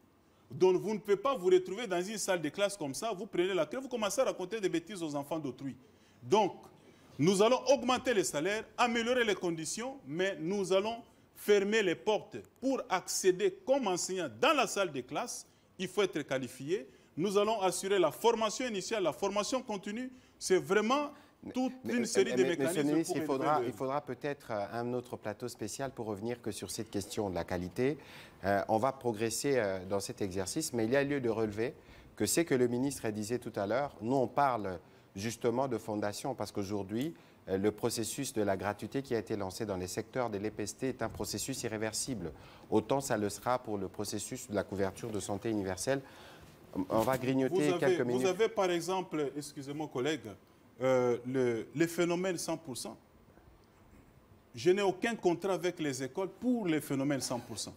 Donc, vous ne pouvez pas vous retrouver dans une salle de classe comme ça, vous prenez la clé, vous commencez à raconter des bêtises aux enfants d'autrui. Donc, nous allons augmenter les salaires, améliorer les conditions, mais nous allons fermer les portes pour accéder comme enseignant dans la salle de classe. Il faut être qualifié. Nous allons assurer la formation initiale, la formation continue. C'est vraiment toute une série de mécanismes. Monsieur le ministre, pour il faudra peut-être un autre plateau spécial pour revenir que sur cette question de la qualité. On va progresser dans cet exercice, mais il y a lieu de relever que c'est que le ministre disait tout à l'heure. Nous, on parle justement de fondation parce qu'aujourd'hui, le processus de la gratuité qui a été lancé dans les secteurs de l'EPST est un processus irréversible. Autant ça le sera pour le processus de la couverture de santé universelle. On va grignoter quelques minutes. Vous avez par exemple, excusez-moi collègue, les phénomènes 100%. Je n'ai aucun contrat avec les écoles pour les phénomènes 100%.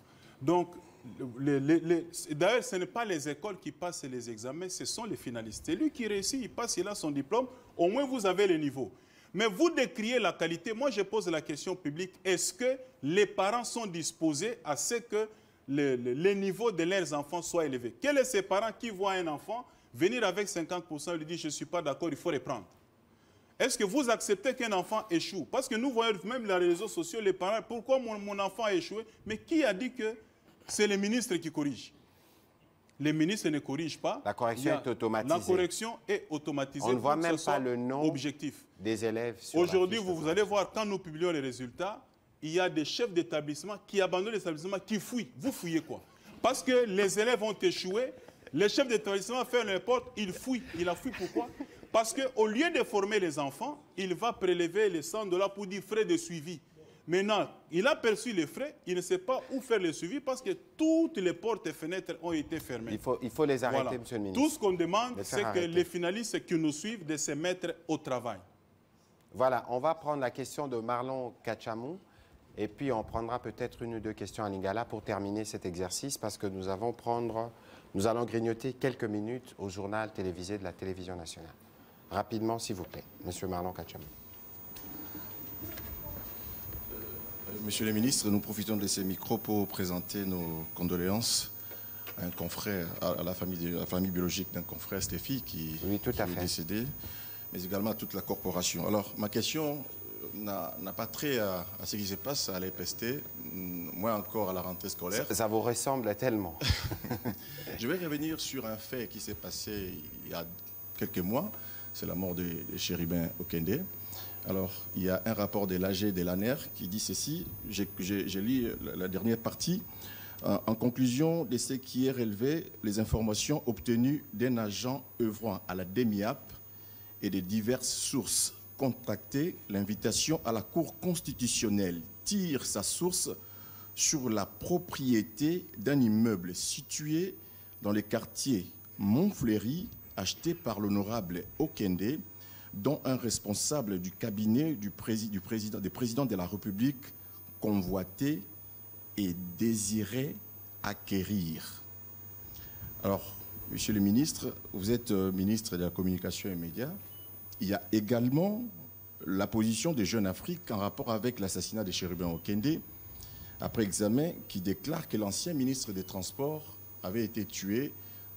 Donc, d'ailleurs, ce n'est pas les écoles qui passent les examens, ce sont les finalistes. C'est lui qui réussit, il passe, il a son diplôme, au moins vous avez le niveau. Mais vous décriez la qualité. Moi, je pose la question publique. Est-ce que les parents sont disposés à ce que le niveau de leurs enfants soit élevé? Quels sont ces parents qui voient un enfant venir avec 50% et lui dire « je ne suis pas d'accord, il faut reprendre ». Est-ce que vous acceptez qu'un enfant échoue? Parce que nous voyons même les réseaux sociaux, les parents, pourquoi mon enfant a échoué? Mais qui a dit que c'est les ministres qui corrigent? Les ministres ne corrigent pas. La correction est automatisée. La correction est automatisée. On ne voit même pas le nom objectif des élèves. Aujourd'hui, vous allez voir, quand nous publions les résultats, il y a des chefs d'établissement qui abandonnent l'établissement, qui fouillent. Vous fouillez quoi? Parce que les élèves ont échoué, les chefs d'établissement ferment les portes, ils fouillent. Il a fouillé pourquoi? Parce qu'au lieu de former les enfants, il va prélever les $100 pour dire frais de suivi. Maintenant, il a perçu les frais, il ne sait pas où faire le suivi parce que toutes les portes et fenêtres ont été fermées. Il faut les arrêter, voilà. Monsieur le ministre. Tout ce qu'on demande, c'est que les finalistes qui nous suivent de se mettre au travail. Voilà, on va prendre la question de Marlon Kachamou et puis on prendra peut-être une ou deux questions à Lingala pour terminer cet exercice parce que nous allons grignoter quelques minutes au journal télévisé de la télévision nationale. Rapidement, s'il vous plaît, Monsieur Marlon Kachamou. Monsieur le ministre, nous profitons de ces micros pour présenter nos condoléances à un confrère, à la famille biologique d'un confrère, Stéphie, qui est décédé, mais également à toute la corporation. Alors, ma question n'a pas trait à ce qui se passe à l'EPST, moins encore à la rentrée scolaire. Ça vous ressemble tellement. Je vais revenir sur un fait qui s'est passé il y a quelques mois, c'est la mort de Chérubin Okende. Alors, il y a un rapport de l'AG de l'ANER qui dit ceci, j'ai lu la dernière partie. En conclusion de ce qui est relevé, les informations obtenues d'un agent œuvrant à la DEMIAP et de diverses sources contactées, l'invitation à la Cour constitutionnelle tire sa source sur la propriété d'un immeuble situé dans le quartier Montfleury, acheté par l'honorable Okende, dont un responsable du cabinet des présidents de la République convoitait et désirait acquérir. Alors, Monsieur le ministre, vous êtes ministre de la Communication et Médias. Il y a également la position de Jeune Afrique en rapport avec l'assassinat de Chérubin Okende, après examen, qui déclare que l'ancien ministre des Transports avait été tué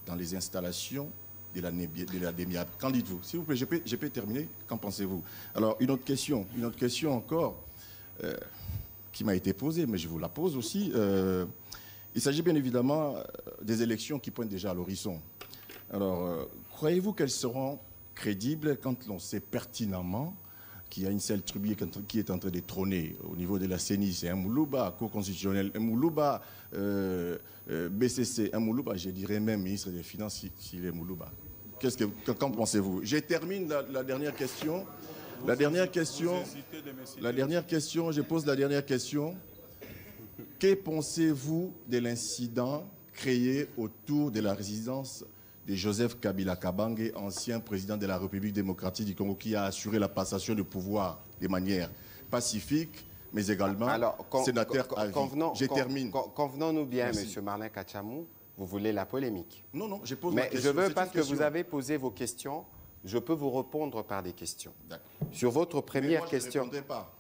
dans les installations de la DEMIAP. Qu'en dites-vous? S'il vous plaît, je peux terminer. Qu'en pensez-vous? Alors, une autre question encore qui m'a été posée, mais je vous la pose aussi. Il s'agit bien évidemment des élections qui pointent déjà à l'horizon. Alors, croyez-vous qu'elles seront crédibles quand l'on sait pertinemment qu'il y a une seule tribu qui est en train de trôner au niveau de la CENI? C'est un Moulouba, Cour constitutionnelle, un Moulouba, BCC, un Moulouba, je dirais même ministre des Finances s'il est Moulouba. Qu'en pensez-vous? Je termine la dernière question. Je pose la dernière question. Que pensez-vous de l'incident créé autour de la résidence de Joseph Kabila Kabange, ancien président de la République démocratique du Congo, qui a assuré la passation de pouvoir de manière pacifique, mais également sénateur à vie? Je termine. Convenons-nous bien, Monsieur Marlon Kachamou, vous voulez la polémique. Non, je pose ma question. Mais je veux, parce que vous avez posé vos questions, je peux vous répondre par des questions. Sur votre première question... Je ne répondais pas.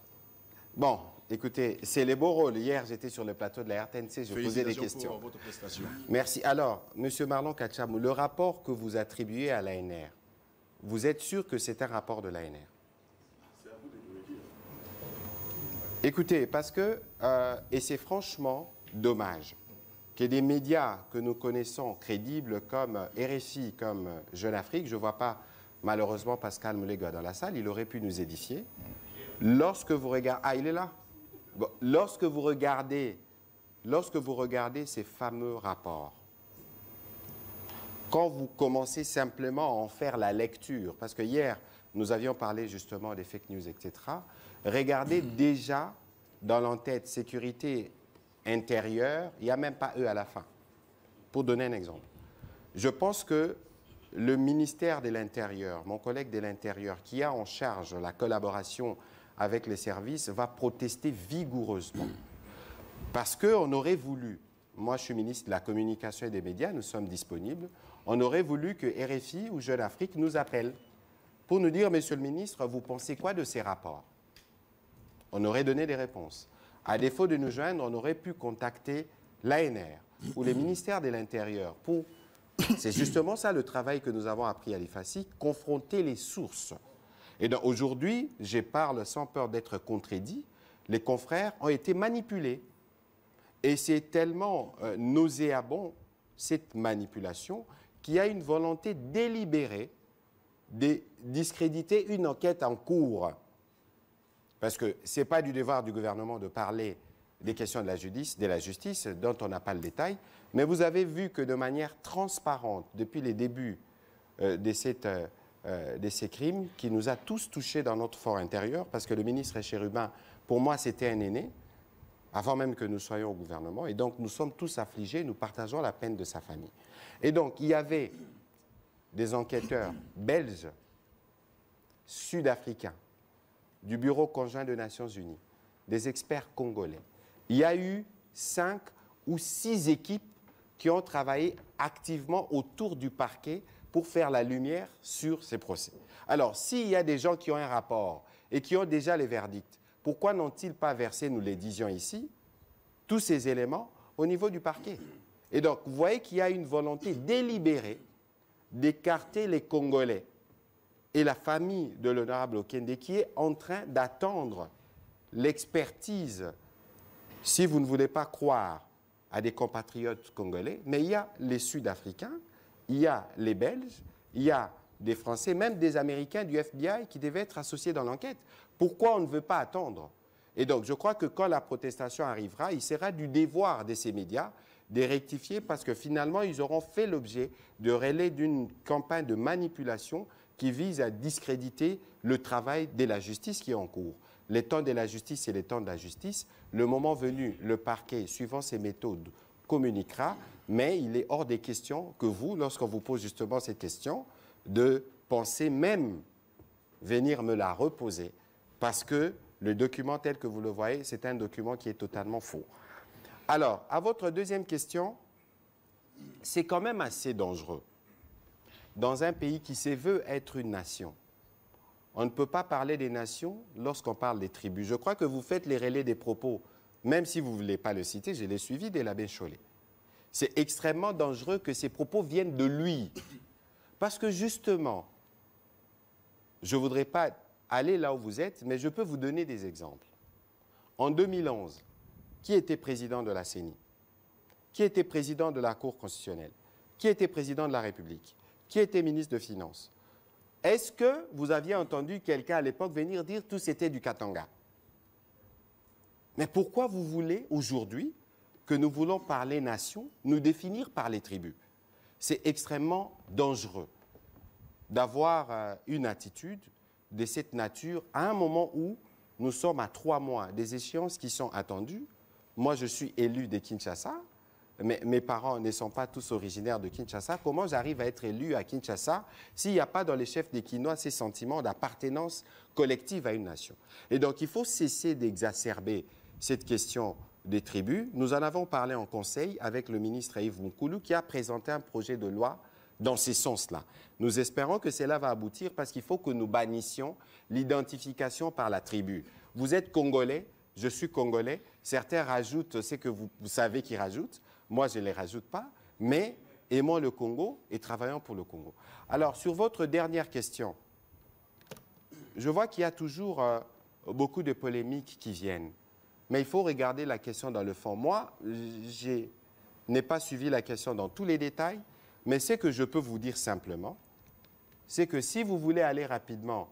Bon, écoutez, c'est les beaux rôles. Hier, j'étais sur le plateau de la RTNC, je posais des questions. Pour votre prestation. Merci. Alors, Monsieur Marlon Kachamou, le rapport que vous attribuez à l'ANR, vous êtes sûr que c'est un rapport de l'ANR? C'est à vous de le dire. Écoutez, parce que, et c'est franchement dommage, que des médias que nous connaissons crédibles comme RFI, comme Jeune Afrique, je ne vois pas Malheureusement, Pascal Moulega est dans la salle, il aurait pu nous édifier. Lorsque vous regardez... Ah, il est là. Bon, lorsque vous regardez ces fameux rapports, quand vous commencez simplement à en faire la lecture, parce que hier, nous avions parlé justement des fake news, etc., regardez déjà dans l'entête sécurité intérieure, il n'y a même pas eux à la fin. Pour donner un exemple. Je pense que le ministère de l'Intérieur, mon collègue de l'Intérieur, qui a en charge la collaboration avec les services, va protester vigoureusement. Parce qu'on aurait voulu, moi je suis ministre de la Communication et des Médias, nous sommes disponibles, on aurait voulu que RFI ou Jeune Afrique nous appellent pour nous dire, Monsieur le ministre, vous pensez quoi de ces rapports? On aurait donné des réponses. À défaut de nous joindre, on aurait pu contacter l'ANR ou le ministère de l'Intérieur pour... C'est justement ça le travail que nous avons appris à l'IFACI, confronter les sources. Et donc aujourd'hui, je parle sans peur d'être contredit, les confrères ont été manipulés. Et c'est tellement nauséabond, cette manipulation, qu'il y a une volonté délibérée de discréditer une enquête en cours. Parce que ce n'est pas du devoir du gouvernement de parler des questions de la justice dont on n'a pas le détail, mais vous avez vu que de manière transparente, depuis les débuts de ces crimes, qui nous a tous touchés dans notre fort intérieur, parce que le ministre Chérubin, pour moi, c'était un aîné, avant même que nous soyons au gouvernement, et donc nous sommes tous affligés, nous partageons la peine de sa famille. Et donc, il y avait des enquêteurs belges, sud-africains, du Bureau conjoint des Nations Unies, des experts congolais. Il y a eu 5 ou 6 équipes qui ont travaillé activement autour du parquet pour faire la lumière sur ces procès. Alors, s'il y a des gens qui ont un rapport et qui ont déjà les verdicts, pourquoi n'ont-ils pas versé, nous les disions ici, tous ces éléments au niveau du parquet? Et donc, vous voyez qu'il y a une volonté délibérée d'écarter les Congolais et la famille de l'honorable Okende qui est en train d'attendre l'expertise. Si vous ne voulez pas croire à des compatriotes congolais, mais il y a les Sud-Africains, il y a les Belges, il y a des Français, même des Américains du FBI qui devaient être associés dans l'enquête. Pourquoi on ne veut pas attendre? Et donc, je crois que quand la protestation arrivera, il sera du devoir de ces médias de rectifier parce que finalement, ils auront fait l'objet de relais d'une campagne de manipulation qui vise à discréditer le travail de la justice qui est en cours. Les temps de la justice, c'est les temps de la justice. Le moment venu, le parquet, suivant ses méthodes, communiquera, mais il est hors des questions que vous, lorsqu'on vous pose justement cette question, de penser même venir me la reposer, parce que le document tel que vous le voyez, c'est un document qui est totalement faux. Alors, à votre deuxième question, c'est quand même assez dangereux. Dans un pays qui se veut être une nation, on ne peut pas parler des nations lorsqu'on parle des tribus. Je crois que vous faites les relais des propos, même si vous ne voulez pas le citer, je l'ai suivi dès l'abbé Chollet. C'est extrêmement dangereux que ces propos viennent de lui. Parce que justement, je ne voudrais pas aller là où vous êtes, mais je peux vous donner des exemples. En 2011, qui était président de la CENI? Qui était président de la Cour constitutionnelle? Qui était président de la République? Qui était ministre de Finances? Est-ce que vous aviez entendu quelqu'un à l'époque venir dire tout c'était du Katanga? Mais pourquoi vous voulez aujourd'hui que nous voulons parler nation, nous définir par les tribus? C'est extrêmement dangereux d'avoir une attitude de cette nature à un moment où nous sommes à 3 mois des échéances qui sont attendues. Moi, je suis élu de Kinshasa. Mais mes parents ne sont pas tous originaires de Kinshasa. Comment j'arrive à être élu à Kinshasa s'il n'y a pas dans les chefs des Kinois ces sentiments d'appartenance collective à une nation? Et donc, il faut cesser d'exacerber cette question des tribus. Nous en avons parlé en conseil avec le ministre Yves Moukoulou qui a présenté un projet de loi dans ces sens-là. Nous espérons que cela va aboutir parce qu'il faut que nous bannissions l'identification par la tribu. Vous êtes Congolais, je suis Congolais. Certains rajoutent ce que vous savez qu'ils rajoutent. Moi, je ne les rajoute pas, mais aimons le Congo et travaillons pour le Congo. Alors, sur votre dernière question, je vois qu'il y a toujours beaucoup de polémiques qui viennent, mais il faut regarder la question dans le fond. Moi, je n'ai pas suivi la question dans tous les détails, mais ce que je peux vous dire simplement, c'est que si vous voulez aller rapidement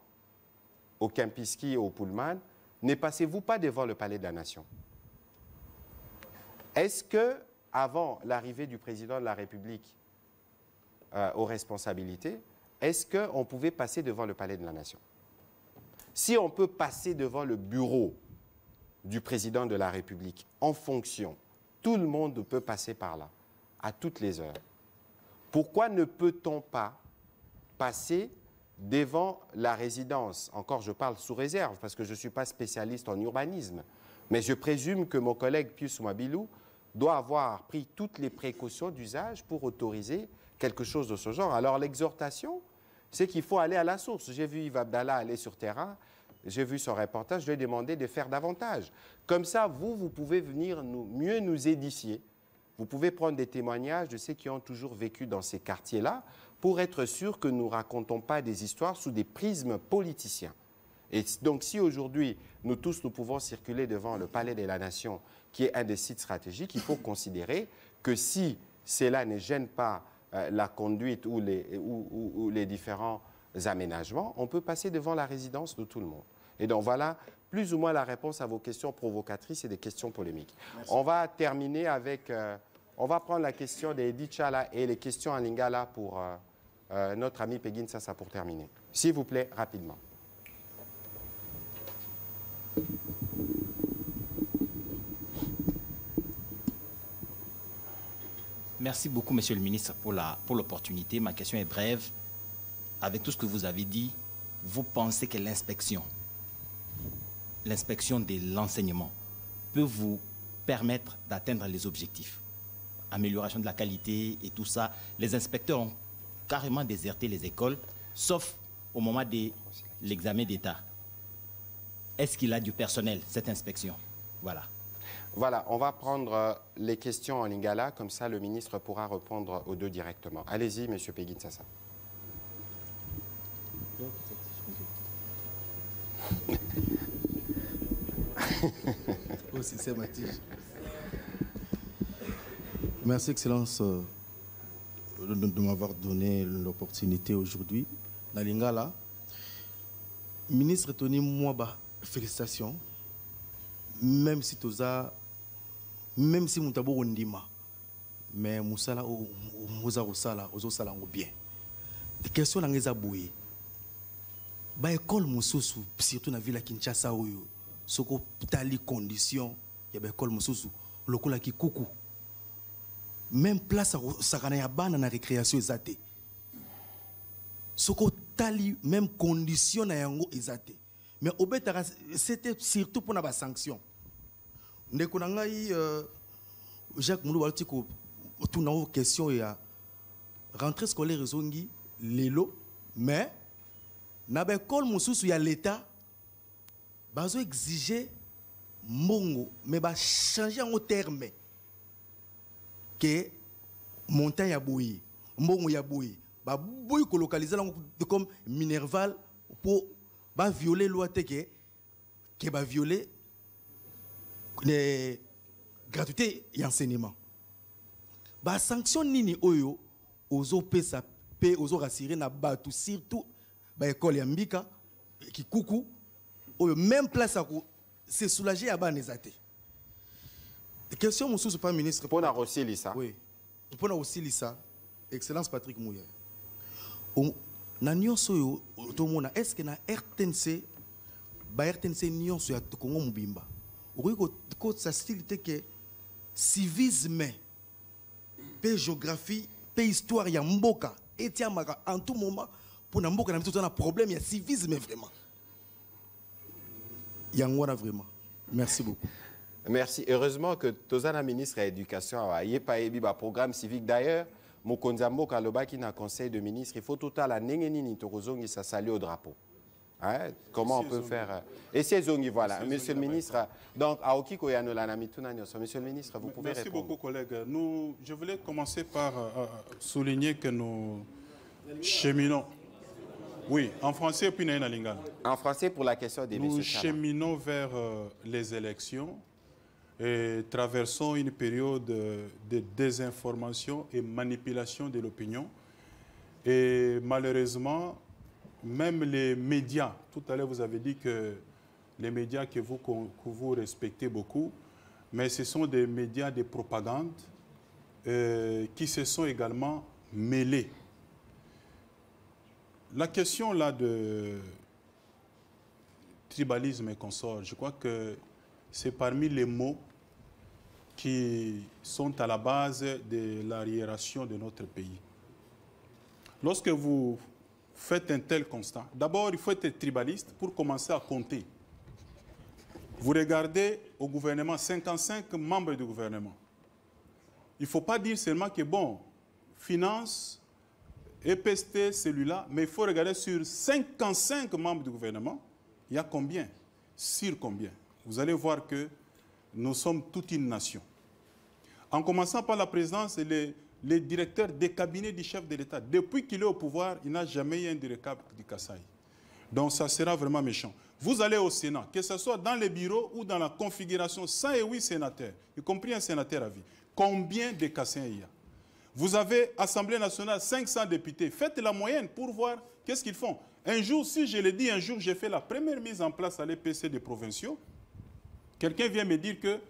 au Kempinski ou au Pullman, ne passez-vous pas devant le Palais de la Nation? Est-ce que, avant l'arrivée du président de la République aux responsabilités, est-ce qu'on pouvait passer devant le Palais de la Nation? Si on peut passer devant le bureau du président de la République en fonction, tout le monde peut passer par là, à toutes les heures. Pourquoi ne peut-on pas passer devant la résidence? Encore, je parle sous réserve, parce que je ne suis pas spécialiste en urbanisme, mais je présume que mon collègue Pius Mwabilou doit avoir pris toutes les précautions d'usage pour autoriser quelque chose de ce genre. Alors l'exhortation, c'est qu'il faut aller à la source. J'ai vu Yves Abdallah aller sur terrain, j'ai vu son reportage, je lui ai demandé de faire davantage. Comme ça, vous pouvez venir mieux nous édifier. Vous pouvez prendre des témoignages de ceux qui ont toujours vécu dans ces quartiers-là pour être sûr que nous ne racontons pas des histoires sous des prismes politiciens. Et donc, si aujourd'hui, nous tous, nous pouvons circuler devant le Palais de la Nation, qui est un des sites stratégiques, il faut considérer que si cela ne gêne pas la conduite ou les différents aménagements, on peut passer devant la résidence de tout le monde. Et donc, voilà plus ou moins la réponse à vos questions provocatrices et des questions polémiques. Merci. On va terminer avec... on va prendre la question d'Edith Chala et les questions en lingala pour notre ami Peggy Nsassa pour terminer. S'il vous plaît, rapidement. Merci beaucoup, Monsieur le ministre, pour l'opportunité. Ma question est brève. Avec tout ce que vous avez dit, vous pensez que l'inspection de l'enseignement peut vous permettre d'atteindre les objectifs? Amélioration de la qualité et tout ça. Les inspecteurs ont carrément déserté les écoles, sauf au moment de l'examen d'État. Est-ce qu'il a du personnel, cette inspection? Voilà. Voilà, on va prendre les questions en lingala, comme ça le ministre pourra répondre aux deux directement. Allez-y, M. Peggy Nsassa. Merci, Excellence, de m'avoir donné l'opportunité aujourd'hui. Dans Lingala, ministre Tony Mwaba, félicitations. Même si Moutabo Ondima, mais Moussala Moussala Ozosala bien. La question est bouillée. Ba école Moussoussou, surtout dans la ville de Kinshasa, soko tali condition, il y a école Moussoussou, lokola ki kuku. Même place à Sakanaya Ban dans la récréation exate. Soko tali même condition na yango exate. Mais c'était surtout pour la sanction. Jacques Moulou Waltiko, tout dans question il y a rentrée scolaire zongi lelo, mais na l'école Moussoussou il y a l'État bazo exiger mongo mais ba changer en terme que montagne ya boyi mongo ya boyi ba boyi ko localiser comme Minerval pour ba violer loi que ba violer les gratuité et enseignement. Ba sanction nini oyo ozo pesa pe ozo rassurer na batu surtout ba école ya mbika ki kuku oyo même place à se soulager à ba nezate. Question monsieur le ministre pour na aussi lisa. Oui. Pour na aussi lisa. Excellence Patrick Mouya. Na nyonso yo to mona est-ce que na RTNC ba RTNC nyonso ya Kongo Mubimba. Oui, ça style que civisme, paix géographie, paix histoire, il y a mboka. Et tiens, en tout moment, pour nous mboka, on a un problème, il y a civisme vraiment. Il y a vraiment. Merci beaucoup. Merci. Heureusement que Tozana ministre de l'Éducation a un programme civique. D'ailleurs, Mokonzambo Kaloba qui n'a conseil de ministre, il faut tout à la Nengenini Torozongi ça salue au drapeau. Hein? Comment on peut faire et c'est zongi voilà monsieur le ministre donc Aoki Koyano la Namituna monsieur le ministre vous pouvez répondre. Merci beaucoup collègues. Je voulais commencer par souligner que nous cheminons en français puis en lingala. En français pour la question des nous cheminons vers les élections et traversons une période de désinformation et manipulation de l'opinion et malheureusement même les médias, tout à l'heure vous avez dit que les médias que vous respectez beaucoup, mais ce sont des médias de propagande qui se sont également mêlés. La question là de tribalisme et consorts, je crois que c'est parmi les mots qui sont à la base de l'arriération de notre pays. Lorsque vous faites un tel constat, d'abord il faut être tribaliste pour commencer à compter. Vous regardez au gouvernement, 55 membres du gouvernement. Il ne faut pas dire seulement que, bon, finance, EPST, celui-là, mais il faut regarder sur 55 membres du gouvernement, il y a combien? Sur combien? Vous allez voir que nous sommes toute une nation. En commençant par la présidence et les directeurs des cabinets du chef de l'État, depuis qu'il est au pouvoir, il n'a jamais eu un directeur du Kasaï. Donc ça sera vraiment méchant. Vous allez au Sénat, que ce soit dans les bureaux ou dans la configuration 108 sénateurs, y compris un sénateur à vie. Combien de Kassens il y a? Vous avez Assemblée nationale, 500 députés. Faites la moyenne pour voir qu'est-ce qu'ils font. Un jour, si je l'ai dit, un jour, j'ai fait la première mise en place à l'EPC des provinciaux. Quelqu'un vient me dire que,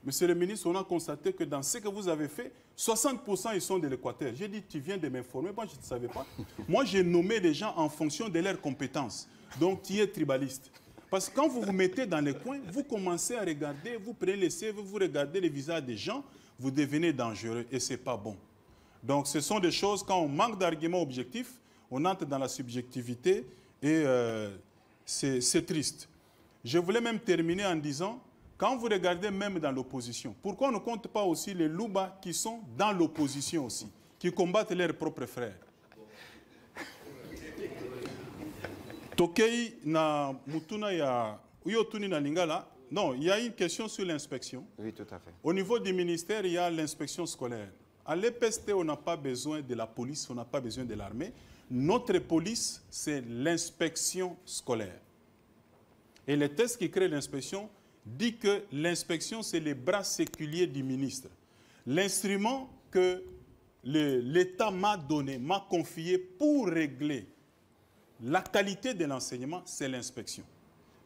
monsieur le ministre, on a constaté que dans ce que vous avez fait, 60% ils sont de l'Équateur. J'ai dit, tu viens de m'informer, moi je ne savais pas. Moi, j'ai nommé les gens en fonction de leurs compétences. Donc, tu es tribaliste. Parce que quand vous vous mettez dans les coins, vous commencez à regarder, vous prenez les CV, vous regardez les visages des gens, vous devenez dangereux et ce n'est pas bon. Donc, ce sont des choses, quand on manque d'arguments objectifs, on entre dans la subjectivité et c'est triste. Je voulais même terminer en disant, quand vous regardez même dans l'opposition, pourquoi on ne compte pas aussi les Louba qui sont dans l'opposition aussi, qui combattent leurs propres frères? Tokei na mutuna ya uyotuni na lingala. Non, il y a une question sur l'inspection. Oui, tout à fait. Au niveau du ministère, il y a l'inspection scolaire. À l'EPST, on n'a pas besoin de la police, on n'a pas besoin de l'armée. Notre police, c'est l'inspection scolaire. Et le texte qui crée l'inspection dit que l'inspection, c'est les bras séculiers du ministre. L'instrument que l'État m'a donné, m'a confié pour régler la qualité de l'enseignement, c'est l'inspection.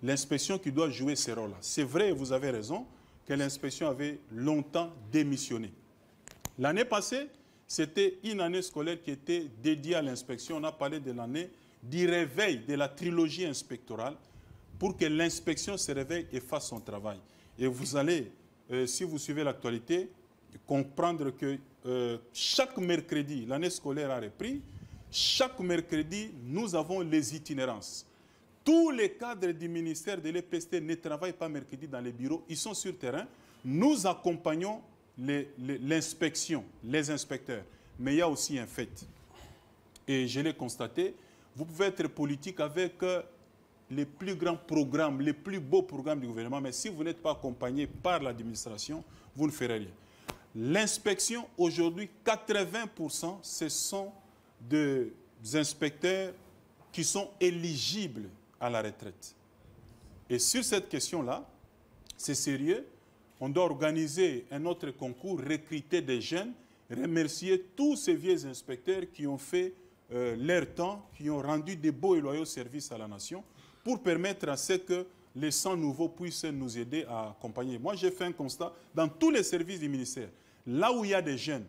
L'inspection qui doit jouer ce rôle-là. C'est vrai, vous avez raison, que l'inspection avait longtemps démissionné. L'année passée, c'était une année scolaire qui était dédiée à l'inspection. On a parlé de l'année du réveil de la trilogie inspectorale pour que l'inspection se réveille et fasse son travail. Et vous allez, si vous suivez l'actualité, comprendre que chaque mercredi, l'année scolaire a repris. Chaque mercredi, nous avons les itinérances. Tous les cadres du ministère de l'EPST ne travaillent pas mercredi dans les bureaux, ils sont sur terrain. Nous accompagnons l'inspection, les inspecteurs. Mais il y a aussi un fait. Et je l'ai constaté, vous pouvez être politique avec les plus grands programmes, les plus beaux programmes du gouvernement, mais si vous n'êtes pas accompagné par l'administration, vous ne ferez rien. L'inspection, aujourd'hui, 80%, ce sont des inspecteurs qui sont éligibles à la retraite. Et sur cette question-là, c'est sérieux. On doit organiser un autre concours, recruter des jeunes, remercier tous ces vieux inspecteurs qui ont fait leur temps, qui ont rendu des beaux et loyaux services à la nation, pour permettre à ce que les 100 nouveaux puissent nous aider à accompagner. Moi, j'ai fait un constat dans tous les services du ministère. Là où il y a des jeunes,